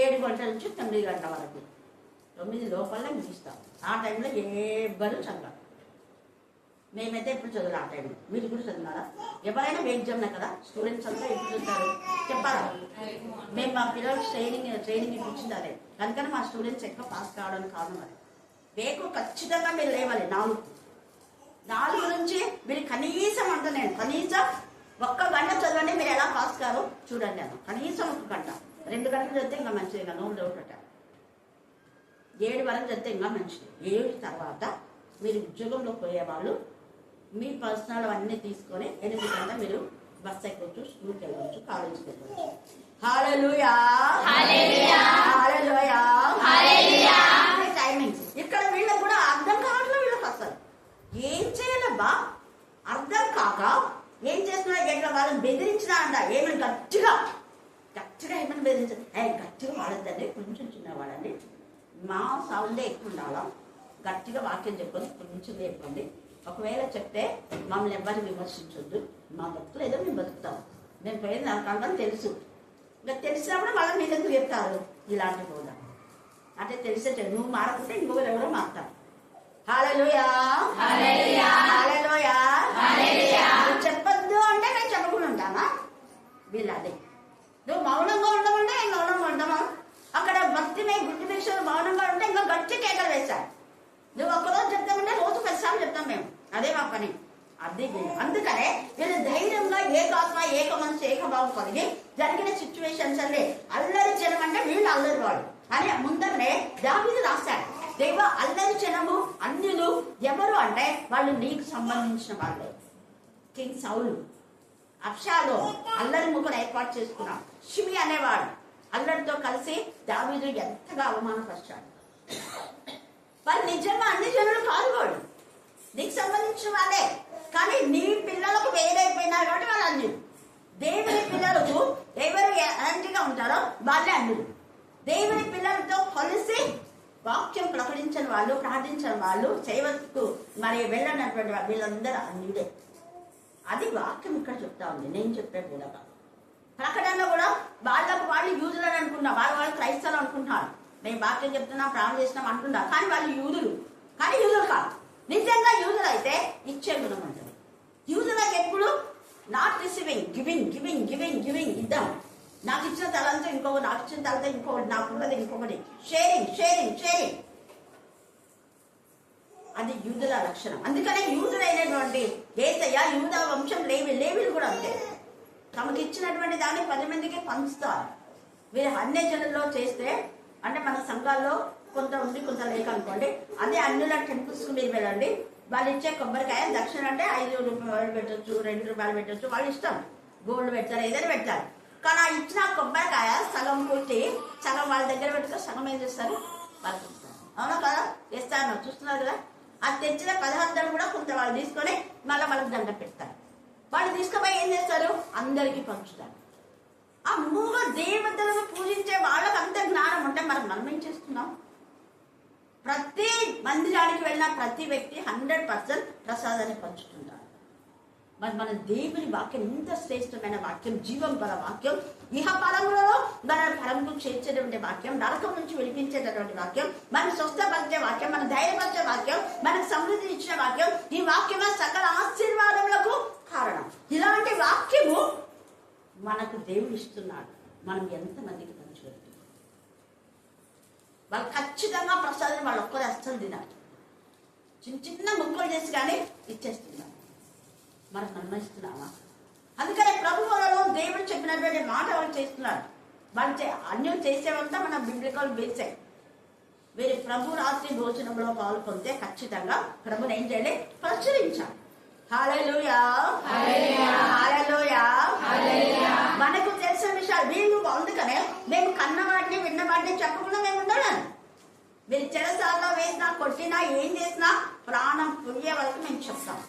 7 గంటల నుంచి 9 గంటల వరకు, 9 లోపల ముగిస్తాం. ఆ టైంలో ఎవ్వరూ చదవాలి. మేమైతే ఎప్పుడు చదవాలి ఆ టైంలో. మీరు కూడా చదివారా? ఎవరైనా వేద్యంలో కదా, స్టూడెంట్స్ అంతా ఎప్పుడు చదువుతారు చెప్పారా? మేము మా పిల్లలకు ట్రైనింగ్ ఇప్పించింది అదే. కనుక మా స్టూడెంట్స్ ఎక్కువ పాస్ కావడానికి కారణం అది. వేకు ఖచ్చితంగా మీరు లేవాలి. 4 నుంచి మీరు కనీసం అంటే నేను కనీసం 1 గంట చదవండి. మీరు ఎలా పాస్ కారో చూడండి. అన్న కనీసం 1 గంట, 2 గంటలు చదివితే ఇంకా మంచిది. ఇంకా నో డౌట్ అట. 7 వరకు చదివితే ఇంకా మంచిది. 7 తర్వాత మీరు ఉద్యోగంలో పోయేవాళ్ళు మీ పర్సనల్ అవన్నీ తీసుకొని 8 గంటల మీరు బస్ ఎక్కొచ్చు, స్కూల్కి వెళ్ళవచ్చు, కాలేజీకి వెళ్ళవచ్చు. హల్లెలూయా, హల్లెలూయా, హల్లెలూయా. టైమింగ్స్ ఇక్కడ వీళ్ళకి కూడా అర్థం కావట్లేదు. వీళ్ళకి అసలు ఏం చేయాలబ్బా అర్థం కాక ఏం చేస్తున్నారు? ఎక్కడ వాళ్ళని బెదిరించినా అంట. ఏమని గట్టిగా ఏమని బెదిరించారు? గట్టిగా వాడద్దండి, కొంచెం చిన్నవాడండి, మా సౌండే ఎక్కువ ఉండాలా, గట్టిగా వాక్యం చెప్పండి, కొంచెం చెప్పండి. ఒకవేళ చెప్తే మమ్మల్ని ఎవరిని విమర్శించొద్దు, మా బతుకులు ఏదో మేము బతుకుతాం, మేము పోయింది నాకు తెలుసు. ఇంకా తెలిసినప్పుడు వాళ్ళని మీరు ఎందుకు చెప్తారు? ఇలాంటి కూడా అంటే తెలిసే నువ్వు మారకుంటే ఇంకొకరు ఎవరో మారుతారు. హల్లెలూయా, హల్లెలూయా, హల్లెలూయా, హల్లెలూయా. చెప్పొద్దు అంటే నేను చెప్పకుండా ఉంటానా? వీళ్ళదే నువ్వు మౌనంగా ఉండమంటే నేను మౌనంగా ఉంటామా? అక్కడ భక్తి మేము గుడ్డి భిక్షలు మౌనంగా ఉంటే ఇంకా గట్టి కేకలు వేశారు. నువ్వు ఒక్కరోజు చెప్తామంటే రోజు 10 సార్లు చెప్తాం మేము, అదే మా పని. అదే అందుకనే వీళ్ళు ధైర్యంగా ఏకాత్మ, ఏక మనసు, ఏకభావం కలిగి జరిగిన సిచ్యువేషన్స్ అన్నీ అల్లరి జనం అంటే వీళ్ళు అల్లరి వాడు అని ముందరనే దావీదు రాశాడు. దేవ అల్లరి జనము అన్యులు ఎవరు అంటే వాళ్ళు నీకు సంబంధించిన వాళ్ళే. కింగ్ సౌలు, అబ్షాలో అల్లరి ముగ్గురు ఏర్పాటు చేసుకున్నాడు. షిమి అనేవాడు అల్లరితో కలిసి దావీదు ఎంతగా అవమానపరిచాడు. వాళ్ళు నిజంగా అన్ని జనులు కాదు, వాడు నీకు సంబంధించిన వాళ్ళే. కానీ నీ పిల్లలకు వేరైపోయినారు కాబట్టి వాళ్ళు అన్యులు. దేవుని పిల్లలకు ఎవరు యాంటీగా ఉంటారో వాళ్ళే అన్యులు. దేవుని పిల్లలతో కలిసి వాక్యం ప్రకటించని వాళ్ళు, ప్రార్థించని వాళ్ళు, సేవకు మరి వెళ్ళనటువంటి వీళ్ళందరూ అన్యుడే. అది వాక్యం ఇక్కడ చెప్తా ఉంది. నేను చెప్పే కూడా ప్రకటనలో కూడా వాళ్ళకు వాళ్ళు యూదులని అనుకున్నా, వాళ్ళు క్రైస్తవులు అనుకుంటున్నారు. మేము వాక్యం చెప్తున్నాం, ప్రార్థన చేస్తున్నాం అంటున్నారు, కానీ వాళ్ళు యూదులు. కానీ యూదులు కాదు. నిజంగా యూదులు అయితే ఇచ్చే గుణం ఉంటుంది. యూదులకు ఎప్పుడు not receiving, giving giving giving giving ఇద్దాం. నాకు ఇచ్చిన తలంతా ఇంకొకటి, నాకు ఇచ్చిన తలంతా ఇంకొకటి, నాకున్నది ఇంకొకటి. షేరింగ్ షేరింగ్ షేరింగ్, అది యూదుల లక్షణం. అందుకనే యూదులైనటువంటి యేసయ్య యూదా వంశం లేవీలు కూడా అంతే. తమకు ఇచ్చినటువంటి దాన్ని 10 మందికి పంచుతారు. వీరు అన్యజనుల్లో చేస్తే, అంటే మన సంఘాల్లో కొంత ఉంది కొంత లేక అనుకోండి, అదే అన్యుల టెంపుల్స్కి మీరు వెళ్ళండి, వాళ్ళు ఇచ్చే కొబ్బరికాయ దక్షిణ అంటే 5 రూపాయలు పెట్టచ్చు, 2 రూపాయలు పెట్టచ్చు, వాళ్ళు ఇష్టం. గోల్డ్ పెడతారు, ఏదైనా పెడతారు. కానీ ఆ ఇచ్చిన కొబ్బరికాయ సగం కొట్టి సగం వాళ్ళ దగ్గర పెట్టుకొని సగం ఏం చేస్తారు, వాళ్ళకి ఇస్తారు. అవునా కదా? చేస్తారు, చూస్తున్నారు కదా. అది తెచ్చిన పదార్థాలు కూడా కొంత వాళ్ళు తీసుకొని మళ్ళీ వాళ్ళకి దండ పెడతారు. వాళ్ళు తీసుకుపోయి ఏం చేస్తారు, అందరికీ పంచుతారు. ఆ మూగ దేవతలను పూజించే వాళ్ళకి అంత జ్ఞానం ఉంటే మనం ఏం చేస్తున్నాం? ప్రతి మందిరానికి వెళ్ళిన ప్రతి వ్యక్తి 100% ప్రసాదాన్ని పంచుతుంటారు. మరి మన దేవుని వాక్యం ఇంత శ్రేష్టమైన వాక్యం, జీవం గల వాక్యం, ఇహ పరములలో మన పరముకు చేర్చేటువంటి వాక్యం, నరకం నుంచి విడిపించేటటువంటి వాక్యం, మన స్వస్థపరిచే వాక్యం, మన ధైర్యపరిచే వాక్యం, మనకు సమృద్ధిని ఇచ్చిన వాక్యం, ఈ వాక్యమే సకల ఆశీర్వాదములకు కారణం. ఇలాంటి వాక్యము మనకు దేవుడు ఇస్తున్నాడు. మనం ఎంతమందికి పంచిపెడుతున్నాం? వాళ్ళు ఖచ్చితంగా ప్రసాదం వాళ్ళు ఒక్కరు అస్సలు తినాలి. చిన్న చిన్న ముక్కలు చేసి కానీ ఇచ్చేస్తున్నారు. మనం నమ్మయిస్తున్నామా? అందుకనే ప్రభువులలో దేవుడు చెప్పినటువంటి మాట వాళ్ళు చేస్తున్నారు. వాళ్ళు అన్యం చేసేవంతా మన బిబ్లికల్ బేసే. వీరి ప్రభు రాత్రి భోజనంలో పాల్గొంటే ఖచ్చితంగా ప్రభుని ఏం చేయాలి, ప్రచురించాలి. హల్లెలూయా హల్లెలూయా హల్లెలూయా. మనకు తెలిసిన విషయాలు వీళ్ళు, అందుకనే మేము కన్నవాటిని విన్నవాటిని చెప్పకుండా మేము ఉండాలని. వీళ్ళు చెరసాల్లో వేసినా కొట్టినా ఏం చేసినా ప్రాణం పోయే వరకు మేము చెప్తాం.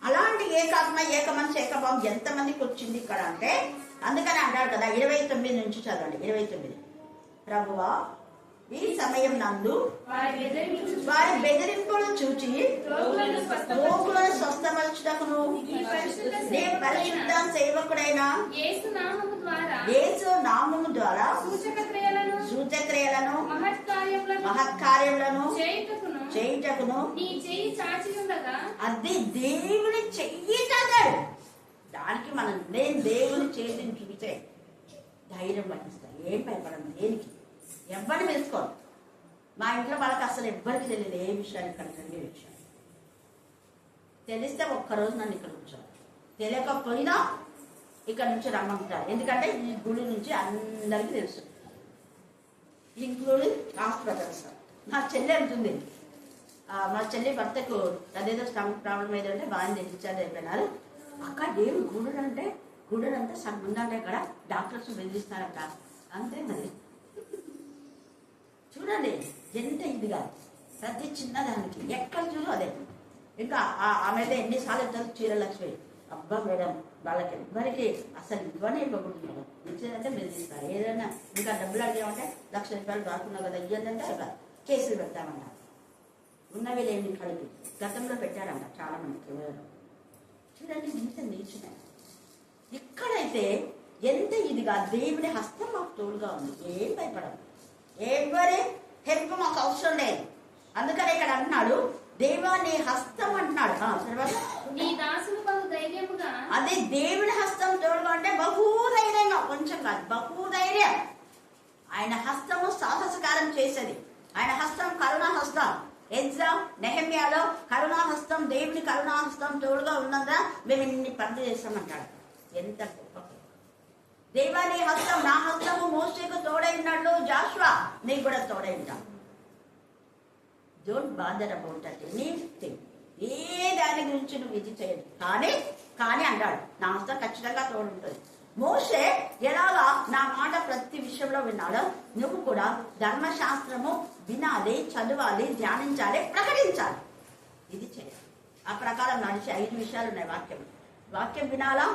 అలాంటి ఏకాత్మ, ఏక మనసు, ఏకభావం ఎంతమందికి వచ్చింది ఇక్కడ అంటే, అందుకని అంటారు కదా 29 నుంచి చదవండి. 29, ప్రభువా ఈ సమయం నందు వారి బెదిరింపులు చూచి రోగులను స్వస్థపరచుటకును నీ పరిశుద్ధ సేవకుడైన యేసు నామము ద్వారా సూచక్రియలను మహత్కార్యములను చేయుటకును అది దేవుని చెయ్యి చాచాడు. దానికి మనం నేను దేవుని చేతిని చూపితే ధైర్యం పట్టిస్తాను. ఏం భయపడను, దేనికి ఎవరిని తెలుసుకోవాలి. మా ఇంట్లో వాళ్ళకి అసలు ఎవ్వరికి తెలియదు ఏ విషయాన్ని, ఇక్కడ జరిగే విషయం తెలిస్తే ఒక్కరోజు నన్ను ఇక్కడ ఉంచాలి. తెలియకపోయినా ఇక్కడ నుంచి రమ్మంటారు. ఎందుకంటే ఈ గుడి నుంచి అందరికీ తెలుసు, ఇంక్లూడింగ్ హాస్పిటల్స్. నా చెల్లి అంటుంది, మా చెల్లి భర్తకు అదేదో స్టమక్ ప్రాబ్లం ఏదంటే బాగా డిశ్చార్జ్ అయిపోయినారు. అక్క దేవుడు గుడులు అంటే గుడులు అంతా సగం ఉందంటే ఇక్కడ డాక్టర్స్ బెదిరిస్తారంట. అంతే మరి చూడండి ఎంత ఇదిగా ప్రతి చిన్నదానికి ఎక్కడ చూడు అదే. ఇంకా ఆమె అయితే ఎన్నిసార్లు ఇద్దరు చీరలక్ష్మి, అబ్బా మేడం వాళ్ళకి ఎవ్వరికి అసలు ఇవ్వనే ఇవ్వకూడదు, ఇచ్చేదంటే బెదిరిస్తారు. ఏదైనా ఇంకా డబ్బులు అడిగామంటే 1,00,000 రూపాయలు దాక్కున్నావు కదా ఇయ్యందంటే అక్కడ కేసులు పెడతామన్నారు. ఉన్నవి లేని కలిపి గతంలో పెట్టారంట చాలా మందికి. చూడండి ఎంత నీచునే. ఇక్కడైతే ఎంత ఇదిగా దేవుని హస్తం మాకు తోడుగా ఉంది. ఏం భయపడదు, ఎవరి హెల్ప్ మాకు అవసరం లేదు. అందుకని ఇక్కడ అంటున్నాడు దేవా నీ హస్తం అంటున్నాడు. అదే దేవుని హస్తం తోడుగా అంటే బహుధైర్యంగా, కొంచెం కాదు బహుధైర్యం. ఆయన హస్తము సాహసకారం చేసేది. ఆయన హస్తం కరుణా హస్తం. ఎజ్రా నెహెమ్యాలో కరుణా హస్తం, దేవుని కరుణా హస్తం తోడుగా ఉన్నదా మేము ఇన్ని పనులు చేస్తామంటాడు. ఎంత గొప్ప దేవా నీ హస్తం, నా హస్తము మోషేకు తోడై ఉన్నాడు, జాషువా నీకు కూడా తోడై ఉంటాం. Don't bother about anything. ఏ దాని గురించి నువ్వు ఇది చేయదు. కానీ అంటాడు నా హస్తం ఖచ్చితంగా తోడు ఉంటుంది. మోషే ఎలాగా నా మాట ప్రతి విషయంలో విన్నాడో నువ్వు కూడా ధర్మశాస్త్రము వినాలి, చదవాలి, ధ్యానించాలి, ప్రకటించాలి. ఇది చేయాలి. ఆ ప్రకారం నడిచి 5 విషయాలు ఉన్నాయి. వాక్యం వినాలా,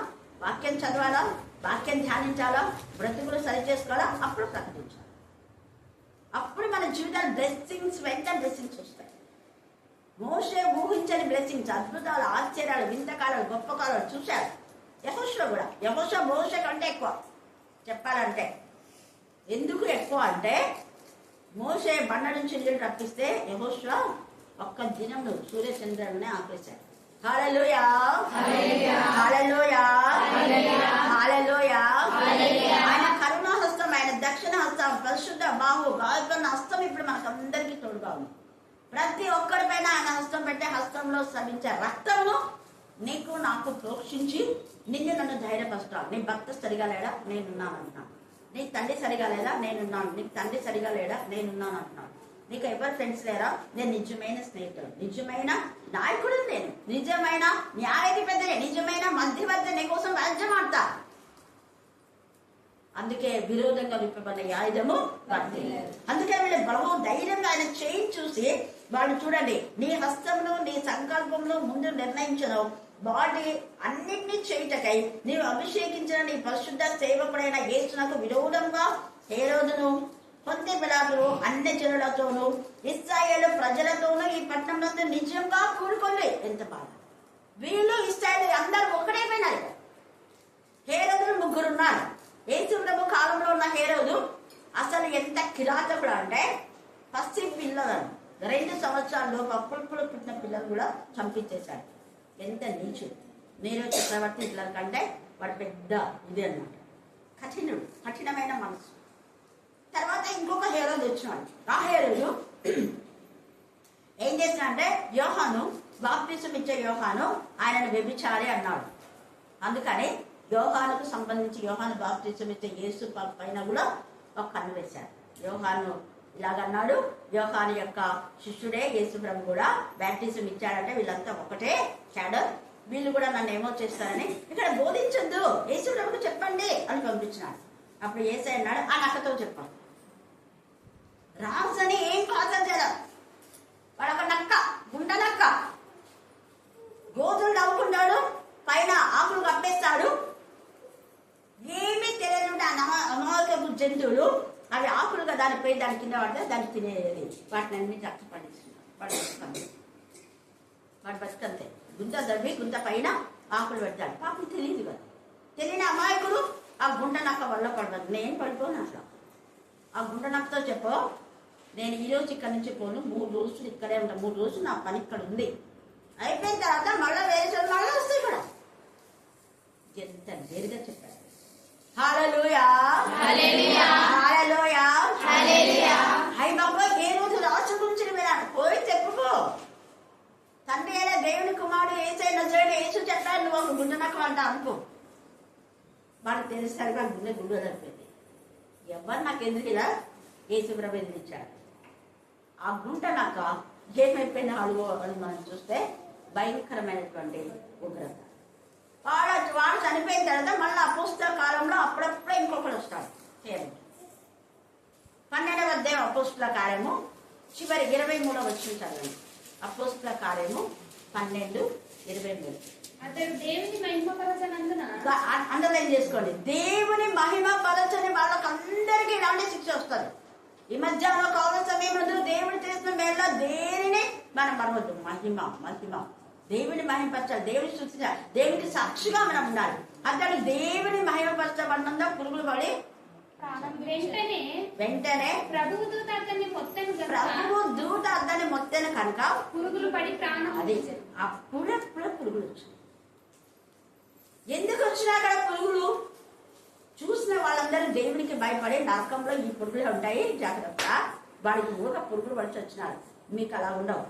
వాక్యం చదవాలా, వాక్యం ధ్యానించాలా, బ్రతుకులు సరి చేసుకోవాలా, అప్పుడు ప్రకటించాలి. అప్పుడు మన జీవితాలు బ్లెస్సింగ్స్ వెంట బ్లెస్సింగ్స్ వస్తాయి. మోషే ఊహించని బ్లెస్సింగ్స్, అద్భుతాలు, ఆశ్చర్యాలు, వింతకాలాలు, గొప్ప కాలాలు చూశారు. యెహోషువ కూడా. యెహోషువ మోషే కంటే ఎక్కువ చెప్పాలంటే. ఎందుకు ఎక్కువ అంటే మోషే బండ నుంచి నీళ్ళు రప్పిస్తే యెహోషువ ఒక్క దినంలో సూర్యచంద్రులనే ఆపేశాడు. హల్లెలూయా హల్లెలూయా హల్లెలూయా. ఆయన కరుణా హస్తం, ఆయన దక్షిణ హస్తం, పరిశుద్ధ బాహు గాయకున్న హస్తం ఇప్పుడు మనకందరికీ తోడుగా ఉంది. ప్రతి ఒక్కరి పైన ఆయన హస్తం పెట్టే, హస్తంలో స్రవించే రక్తము నీకు నాకు ప్రోక్షించి నిన్ను నన్ను ధైర్యపరుస్తాను. నీ భర్త సరిగా లేడా, నేనున్నాను అంటున్నాను. నీ తండ్రి సరిగా లేడా, నేనున్నాను. నీకు తండ్రి సరిగా లేడా, నేనున్నాను అంటున్నాను. నీకు ఎవరు ఫ్రెండ్స్ లేరా, నేను నిజమైన స్నేహితుడు, నిజమైన నాయకుడు, నేను నిజమైన న్యాయాధిపతిని, నిజమైన మధ్యవర్తి, నీ కోసం రాజ్యం ఆడతా. అందుకే విరోధంగా విప్పబడిన ఆయుధము వర్తిల్లదు. అందుకే వీళ్ళు బలము ధైర్యంగా ఆయన చేయి చూసి వాళ్ళు చూడండి, నీ హస్తంలో నీ సంకల్పంలో ముందు నిర్ణయించను వాటి అన్నింటినీ చేయుటకై నీవు అభిషేకించిన నీ పరిశుద్ధ సేవకుడైన యేసునకు విరోధంగా హేరోదును, పొంతి పిలాతును, అన్ని జనులతోనూ ఇశ్రాయేలు ప్రజలతోనూ ఈ పట్టణంలో నిజంగా కూడుకోండి. ఎంత బాధ! వీళ్ళు ఇశ్రాయేలు అందరూ ఒకటైపోయినారు. హేరోదులు ముగ్గురున్నారు. యేసు ప్రభు కాలంలో ఉన్న హేరోదు అసలు ఎంత కిరాతకుడు అంటే, పసి పిల్లలను 2 సంవత్సరాల్లో అప్పుడప్పుడు పుట్టిన పిల్లలు కూడా చంపించేశాడు. ఎంత నీచుడు! నీరో చక్రవర్తి పిల్లల కంటే వాడు పెద్ద ఇది అన్నమాట. కఠినుడు, కఠినమైన మనసు. తర్వాత ఇంకొక హేరోదు వచ్చినాడు. ఆ హేరోదు ఏం చేసినాడంటే, యోహాను బాప్తిసం ఇచ్చే యోహాను ఆయనను వ్యభిచారి అన్నాడు. అందుకని యోహానుకు సంబంధించి యోహాను బాప్తిసం ఇచ్చే యేసు పైన కూడా ఒక కన్ను వేశాడు. యోహాను ఇలాగన్నాడు, యోహాను యొక్క శిష్యుడే యేసు ప్రభు కూడా బాప్తిసం ఇచ్చాడంటే వీళ్ళంతా ఒకటే షాడో, వీళ్ళు కూడా నన్ను ఏమో చేస్తారని ఇక్కడ బోధించొద్దు, యేసు ప్రభుకు చెప్పండి అని పంపించినాడు. అప్పుడు యేసయ్య అన్నాడు, ఆ నక్కతో చెప్పాను. రాజు అని ఏం కాదని చేయాలి, వాడు ఒక నక్క, గుండ నక్క. గోధులు నవ్వుకుంటాడు, పైన ఆకులు కప్పేస్తాడు. ఏమీ తెలియదు అమాయకపు జంతువులు, అవి ఆకులుగా దానిపై దాని కింద పడితే దాన్ని తినేది. వాటిని అన్ని చక్క పండిస్తున్నాడు. వాడు బతుకంతే. గుంత దవ్వి గుంత పైన ఆకులు పెడతాడు. పాపం తెలియదు కదా. తెలియని అమాయకులు ఆ గుంట నక్క వల్ల పడదు. నేను పడిపోను అసలు. ఆ గుంట నక్కతో చెప్పు, నేను ఈరోజు ఇక్కడి నుంచి పోను, 3 రోజులు ఇక్కడే ఉంటాను. 3 రోజులు నా పని ఇక్కడ ఉంది. అయిపోయిన తర్వాత మళ్ళీ వేరే చోటు మళ్ళీ వస్తాయి కూడా. ఎంత నేరుగా చెప్పాడు. హల్లెలూయా హల్లెలూయా హల్లెలూయా హల్లెలూయా. హై బాబా, ఏ రోజు రాజు గురించి విన్నాను, పోయి చెప్పుకో. తండ్రి అయిన దేవుని కుమారుడు యేసయ్య నజరేయుడు యేసు చెప్పాడు, నువ్వు ఒక గుండె నక్క అంట అనుకో. వాడికి తెలిసరిగా గుండె సరిపోయింది. ఎవరు నాకు ఎందుకు ఇలా యేసు ప్రభు ఎదిరించాడు. ఆ గుంట నక్క ఏమైపోయిన అడుగు అని మనం చూస్తే భయంకరమైనటువంటి ఉగ్రత. వాడు చనిపోయిన తర్వాత మళ్ళీ అపోస్తల కాలంలో అప్పుడప్పుడే ఇంకొకడు వస్తాడు. 12వ అధ్యాయం అపోస్తల కార్యము చివరి 23వ వచనం చదవండి. అపోస్తల కార్యము 12:23. అతడు దేవుని మహిమపరచనందున అండర్లైన్ చేసుకోండి. దేవుని మహిమ పరచని వాళ్ళకందరికీ ఇలాంటి శిక్ష వస్తుంది. ఈ మధ్యాహ్నం కాల సమయంలో దేవుడు చేసిన మేళ దేనిని మనం మరవద్దు. మహిమ మహిమ దేవుని మహిమపరచాలి, దేవుని సృష్టించాలి, దేవునికి సాక్షిగా మనం ఉండాలి. అతడు దేవుని మహిమపరచబడినందా పురుగులు పడి వెంటనే ప్రభువు దూత అతన్ని మొత్తను కనుక పురుగులు పడి ప్రాణం. అది అప్పుడప్పుడే పురుగులు వచ్చాయి. ఎందుకు వచ్చినా అక్కడ పురుగులు? చూసిన వాళ్ళందరూ దేవునికి భయపడి నరకంలో ఈ పురుగులే ఉంటాయి, జాగ్రత్త, వాడికి ఊక పురుగులు పడిచి వచ్చినారు. మీకు అలా ఉండవు.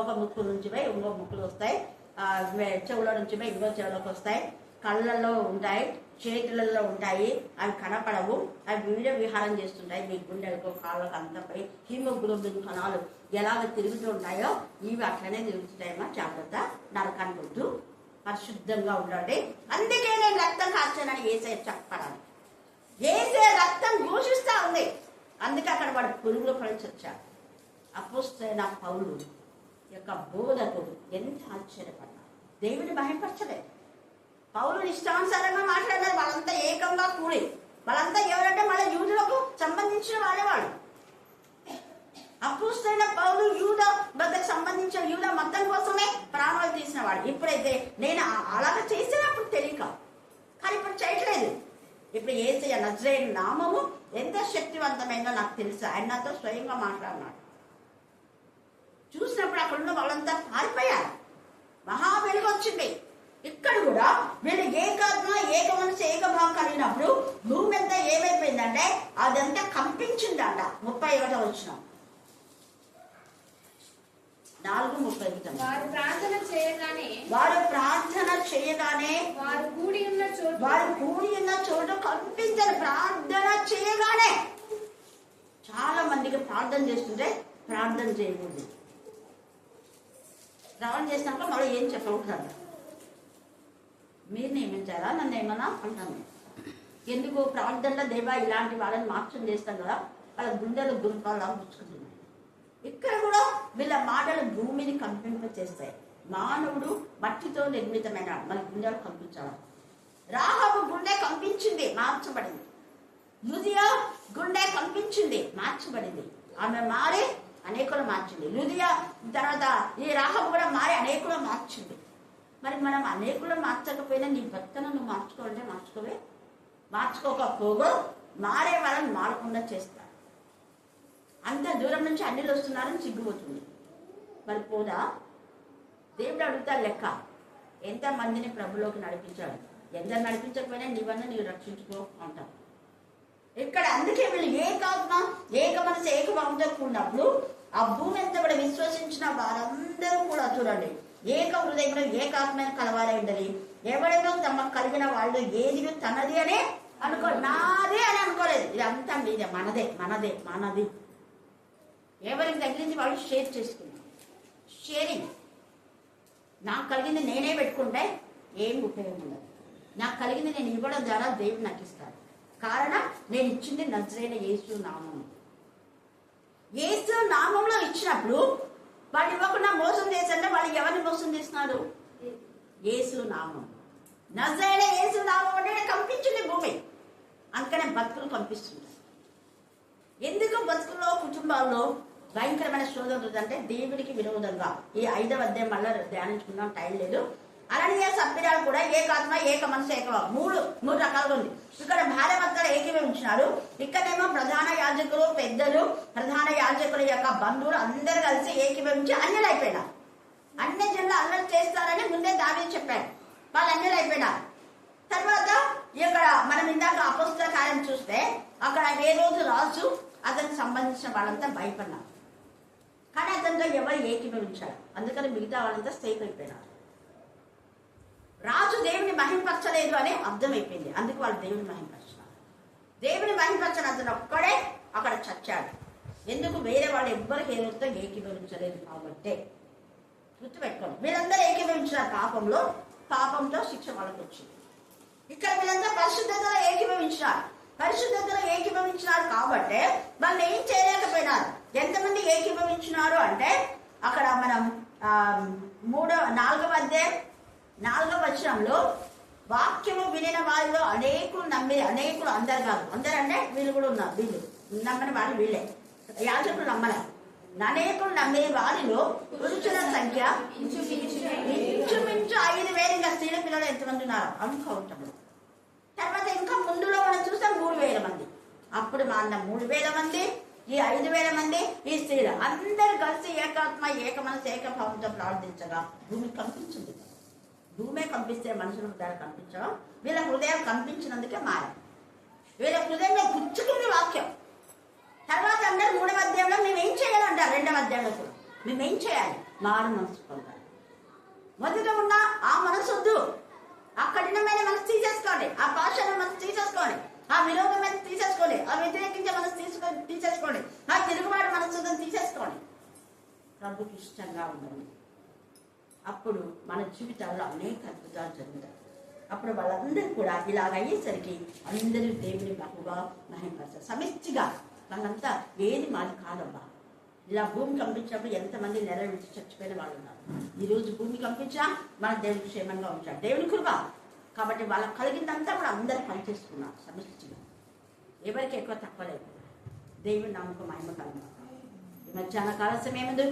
ఒక ముక్కు నుంచి పోయి ఇంకో ముక్కులు వస్తాయి, చెవుల నుంచి పోయి ఇంకో చెవులోకి వస్తాయి, కళ్ళల్లో ఉంటాయి, చేతులలో ఉంటాయి. అవి కనపడవు, అవి వివిధ విహారం చేస్తుంటాయి. మీ గుండెలకు కాళ్ళకు అంతపై హీమోగ్లోబిన్ కణాలు ఎలాగ తిరుగుతూ ఉంటాయో ఇవి అట్లనే తిరుగుతుంటాయమ్మా, జాగ్రత్త, నరకానికి వద్దు, పరిశుద్ధంగా ఉండండి. అందుకే నేను రక్తం కాచానని యేసయ్య చెప్పడానికి. యేసయ్య రక్తం ఘోషిస్తా ఉంది. అందుకే అక్కడ వాడు పురుగులు పడిచి వచ్చాడు. అపోస్తలుడైన పౌలు యొక్క బోధకు ఎంత ఆశ్చర్యపడ్డారు. దేవుని మహిమపరచలేదు. పౌలు ఇష్టానుసారంగా మాట్లాడారు. వాళ్ళంతా ఏకంగా కూడి, వాళ్ళంతా ఎవరంటే మళ్ళీ యూదులకు సంబంధించిన వాళ్ళేవాడు. అపోస్తలుడైన పౌలు యూద బద్దకు సంబంధించిన యూద మతం కోసమే ప్రాణాలు తీసిన వాడు. ఇప్పుడైతే నేను అలాగ చేసినప్పుడు తెలియక, కానీ ఇప్పుడు చేయట్లేదు. ఇప్పుడు యేసయ్య నజరేయుని నామము ఎంత శక్తివంతమైందో నాకు తెలుసు. ఆయన నాతో స్వయంగా మాట్లాడినాడు. చూసినప్పుడు అక్కడ ఉన్న వాళ్ళంతా పారిపోయారు. మహా వెలుగు వచ్చింది. ఇక్కడ కూడా వీళ్ళు ఏకాత్మ ఏక మనసు ఏకభావం కలిగినప్పుడు భూమి అంతా ఏమైపోయిందంటే అదంతా కంపించిందంట. 31వ వచనం 4:31. వారు ప్రార్థన చేయగానే వారు ప్రార్థన చేయగానే వారు కూడి ఉన్న చోటు కంపించారు. ప్రార్థన చేయగానే చాలా మందికి ప్రార్థన చేస్తుంటే ప్రార్థన చేయకూడదు. ప్రార్థన చేసినాక మళ్ళీ ఏం చెప్పకూడదు. మీరు నియమించారా నన్ను ఏమన్నా అంటాను. ఎందుకు ప్రార్థనలో దేవా ఇలాంటి వాళ్ళని మార్చం చేస్తాం కదా, వాళ్ళ గుండెలు గురుపాలా పుచ్చుకుంటున్నాయి. ఇక్కడ కూడా వీళ్ళ మాటలు భూమిని కంపింపచేస్తాయి. మానవుడు మట్టితో నిర్మితమైన మన గుండెలు కంపించాలి. రాహబు గుండె కంపించింది, మార్చబడింది. లుదియా గుండె కంపించింది, మార్చబడింది. ఆమె మారి అనేకులు మార్చింది. లుదియా తర్వాత ఈ రాహబు కూడా మారి అనేకులు మార్చింది. మరి మనం అనేకులు మార్చకపోయినా నీ భర్తను నువ్వు మార్చుకోవాలంటే మార్చుకోకపోగా మారే వాళ్ళని మారకుండా చేస్తారు. అంత దూరం నుంచి అన్నిలు వస్తున్నారని సిగ్గుపోతుంది. మరి పోదా? దేవుడు అడుగుతాడు లెక్క. ఎంతమందిని ప్రభులోకి నడిపించాడు. ఎందరు నడిపించకపోయినా నీవన్నా నీవు రక్షించుకో అంటావు. ఇక్కడ అందుకే వీళ్ళు ఏకాత్మ ఏక మనసు ఏకభావంతో కూడినప్పుడు ఆ భూమి అంతా కూడా విశ్వసించిన వారందరూ కూడా చూడండి ఏక హృదయంలో ఏకాత్మైన కలవారై ఉండాలి. ఎవడేమో తమ కలిగిన వాళ్ళు ఏది తనది అనే నాదే అని అనుకోలేదు. ఇదంతా మీదే, మనది. ఎవరికి తగిలింది వాళ్ళు షేర్ చేసుకున్నారు. షేరింగ్. నాకు కలిగింది నేనే పెట్టుకుంటే ఏం ఉపయోగం ఉండదు. నాకు కలిగింది నేను ఇవ్వడం ద్వారా దేవుడు నాకు ఇస్తాడు. కారణం నేను ఇచ్చింది నజరేయుడైన యేసు నామం. యేసు నామంలో ఇచ్చినప్పుడు వాళ్ళు ఇవ్వకుండా మోసం చేశారంటే వాళ్ళు ఎవరిని మోసం చేస్తున్నారు? యేసు నామం. నజరేయుడైన యేసు నామం అంటే కంపించింది భూమి. అందుకనే బతుకులు కంపిస్తుంది. ఎందుకు బతుకుల్లో కుటుంబాల్లో భయంకరమైన శోధన అంటే దేవుడికి విరోధంగా ఈ 5వ అధ్యాయం మళ్ళీ ధ్యానించుకుందాం, టైం లేదు. అననీయ సభ్యురాలు కూడా ఏకాత్మ ఏక మనసు ఏకభావం మూడు రకాలుగా ఉంది. ఇక్కడ భార్య భర్తలు ఏకీభవించినారు. ఇక్కడేమో ప్రధాన యాజకులు, పెద్దలు, ప్రధాన యాజకుల యొక్క బంధువులు అందరూ కలిసి ఏకీభవించి అన్యులు అయిపోయినారు. అన్ని జనులు అల్లరి చేస్తారని ముందే దావీదు చెప్పారు. వాళ్ళు అన్యులు అయిపోయినారు. తర్వాత ఇక్కడ మనం ఇందాక అపొస్తల కార్యం చూస్తే అక్కడ ఏ రోజు రాజు అతనికి సంబంధించిన వాళ్ళంతా భయపడినారు. కానీ అతనితో ఎవరు ఏకీభవించారు. అందుకని మిగతా వాళ్ళంతా సేఫ్ అయిపోయినారు. రాజు దేవుని మహింపరచలేదు అని అర్థమైపోయింది. అందుకు వాళ్ళు దేవుని మహింపరచారు. దేవుని మహింపరచని అతను ఒక్కడే అక్కడ చచ్చాడు. ఎందుకు? వేరే వాళ్ళు ఎవ్వరికి ఏ రోజుతో ఏకీభవించలేదు కాబట్టి. గుర్తుపెట్టుకోండి, వీళ్ళందరూ ఏకీభవించారు పాపంతో శిక్ష వాళ్ళకి వచ్చింది. ఇక్కడ వీళ్ళంతా పరిశుద్ధతలో ఏకీభవించినారు కాబట్టి వాళ్ళు ఏం చేయలేకపోయినారు. ఎంతమంది ఏకీభవించినారు అంటే అక్కడ మనం 4వ అధ్యాయం 4వ వచనంలో వాక్యము వినిన వారిలో అనేకులు అందరు కాదు, అందరు అంటే వీళ్ళు కూడా ఉన్నారు. వీళ్ళు నమ్మని వారు వీళ్ళే, యాజకులు నమ్మలే. అనేకులు నమ్మే వారిలో పురుషుల సంఖ్య ఇంచుమించు 5,000. ఇంకా స్త్రీల పిల్లలు ఎంతమంది ఉన్నారు అనుకోవటం. తర్వాత ఇంకా ముందులో మనం చూస్తాం 3,000 మంది. అప్పుడు మా అన్న 3,000 మంది, ఈ 5,000 మంది, ఈ స్త్రీలు అందరు కలిసి ఏకాత్మ ఏక మనసు ఏకభావంతో ప్రార్థించగా భూమి కంపించింది. భూమే కంపిస్తే మనుషుల హృదయాలు కంపించడం, వీళ్ళ హృదయాలు కంపించినందుకే మారారు. వీళ్ళ హృదయంలో గుచ్చుకుంది వాక్యం. తర్వాత అందరూ 3వ అధ్యాయంలో మేమేం చేయాలంటారు. 2వ అధ్యాయంలో కూడా మేమేం చేయాలి? మారు మనసు పొందాలి. మొదట ఉన్న ఆ మనసు వద్దు, ఆ కఠినమైన మనసు తీసేసుకోండి, ఆ భాషను మనసు తీసేసుకోండి, ఆ విరోధమైన తీసేసుకోండి, ఆ వ్యతిరేకించే మనసు తీసేసుకోండి, ఆ తిరుగుబాటు మనసు తీసేసుకోండి. ప్రభుకి ఇష్టంగా ఉండండి. అప్పుడు మన జీవితాల్లో అనేక అద్భుతాలు జరుగుతాయి. అప్పుడు వాళ్ళందరూ కూడా ఇలాగ అయ్యేసరికి అందరూ దేవుని బహుగా మహింపరచారు. సమిష్టిగా వాళ్ళంతా ఏది మాది కాదబ్బా. ఇలా భూమి కంపించినప్పుడు ఎంతమంది నెల విడిచి చచ్చిపోయిన వాళ్ళు ఉన్నారు. ఈరోజు భూమి కంపించినా మన దేవుని క్షేమంగా ఉంచాడు, దేవుని కృప. కాబట్టి వాళ్ళకి కలిగిందంతా కూడా అందరూ పనిచేసుకున్నారు సమిష్టిగా. ఎవరికి ఎక్కువ తక్కువ లేదు. దేవుని నమ్మకం మహిమ కలుగుతాం. ఈ మధ్యాహ్న కాల సమయమందు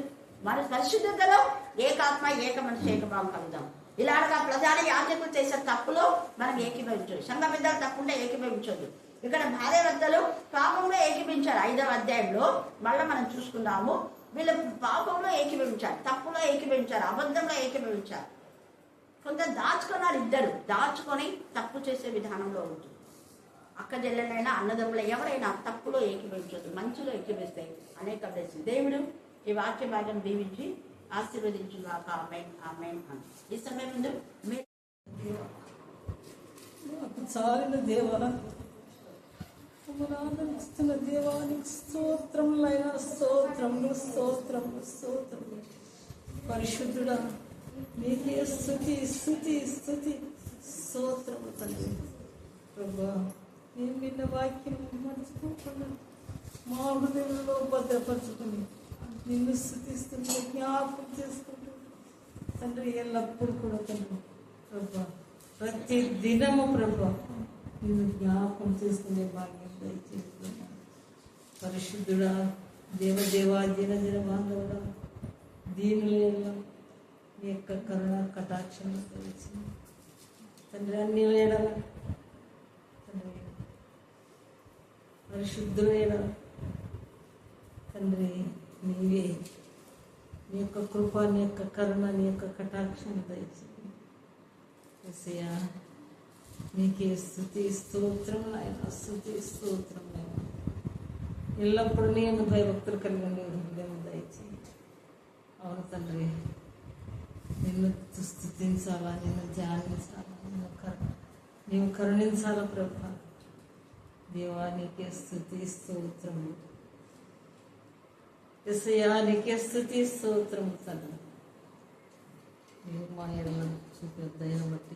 మన పరిశుద్ధతలో ఏకాత్మ ఏక మనసు ఏకభావం కలుగుదాం. ఇలాగా ప్రధాన యాజకులు చేసే తప్పులో మనం ఏకీభవించదు. సంఘ పెద్దలు తప్పుంటే ఏకీభవించదు. ఇక్కడ భార్య భర్తలు పాపంలో ఏకీభవించారు. 5వ అధ్యాయంలో మళ్ళీ మనం చూసుకున్నాము. వీళ్ళు పాపంలో ఏకీభవించారు, తప్పులో ఏకీభవించారు, అబద్ధంలో ఏకీభవించారు. కొంత దాచుకున్నారు, ఇద్దరు దాచుకొని తప్పు చేసే విధానంలో ఉంటుంది. అక్క చెల్లెలైనా అన్నదమ్ముల ఎవరైనా తప్పులో ఏకీభవించదు, మంచిలో ఏకీభవిస్తాయి. అనేక బ్లెస్సింగ్. దేవుడు ఈ వాక్య భాగం దీవించి ఆశీర్వదించుగాక. ఆమేన్ ఆమేన్. ఈ సమయం ముందు చాలిన దేవా, ఆనందిస్తున్న దేవానికి స్తోత్రములైన స్తోత్రములు స్తోత్రములు స్తోత్రములు. పరిశుద్ధుడా నీకే స్తుతి స్తుతి స్తుతి స్తోత్రము తండ్రి. ప్రభా నేను విన్న వాక్యం మర్చిపోకుండా మా హృదయంలో భద్రపరచుకుని నిన్ను స్తుతిస్తుంటే జ్ఞాపకం చేసుకుంటూ తండ్రి ఎల్లప్పుడు కూడా తండ్రి ప్రభా ప్రతి దినము ప్రభా నిన్ను జ్ఞాపకం చేసుకునే భాగ్యం దయచేస్తున్నాను. పరిశుద్ధుడా దేవదేవా దినదిన బాంధవుడా దీనులేలా నీ యొక్క కరుణ కటాక్షం తెలిసింది తండ్రి. అన్ని వేళ తండ్రి పరిశుద్ధుడైన తండ్రి నీవే, నీ యొక్క కృప, నీ యొక్క కరుణ, నీ యొక్క కటాక్షం దయచేసి యేసయ్యా నీకే స్తుతి స్తోత్రం నాయన, స్తుతి స్తోత్రం నాయన. ఎల్లప్పుడూ నేను భయభక్తులు కలిగి ఉండే హృదయం దయచేయి. అవును తండ్రి, నిన్ను స్తుతించాలా, నిన్ను ధ్యానించాలా, నీవు కరుణించాలా ప్రభా. దేవా నీకే స్తుతి స్తోత్రము, యేసయ్యా నీకే స్తుతి స్తోత్రము తండ్రి. నీవు మా ఎడల చూపే దయను బట్టి,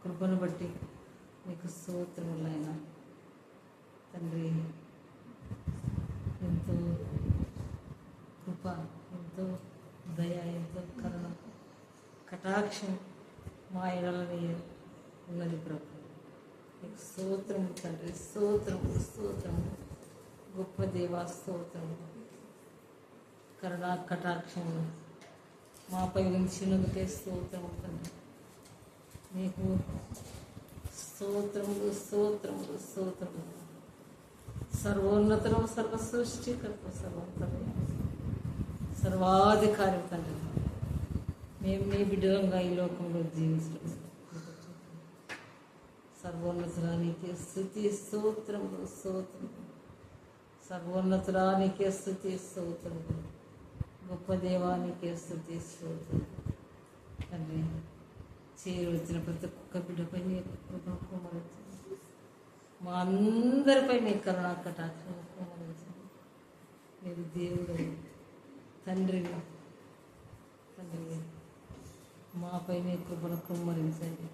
కృపను బట్టి నీకు స్తోత్రములైన తండ్రి. ఎంతో కృప, ఎంతో దయ, ఎంతో కరుణ కటాక్షం మా ఎడలని ఉన్నది ప్రభు. నీకు స్తోత్రము తండ్రి, స్తోత్రము స్తోత్రము. గొప్ప దేవా స్తోత్రము. కరుణా కటాక్షము మాపై ఉంచినందుకే స్తోత్రము తండ్రి. నీకు స్తోత్రములు స్తోత్రములు స్తోత్రములు. సర్వోన్నతరం, సర్వ సృష్టికర్త, సర్వంతమే, సర్వాధికారి తండ్రి. మేము నీ బిడ్డలంగా ఈ లోకంలో జీవించడం సర్వోన్నతురానికే స్తుతి స్తోత్రములు స్తోత్రములు. సర్వోన్నతురానికే స్తుతి స్తోత్రములు. గొప్ప దేవానికే స్తుతి స్తోత్రం తండ్రి. చేరు వచ్చిన ప్రతి ఒక్క బిడ్డపై నీ కృపను కుమ్మరించండి. మా అందరిపై నీ కరుణా కటాక్షం కుమ్మరించండి. మీరు దేవుడు తండ్రి, తండ్రి మాపై నీ కృపను కుమ్మరించండి.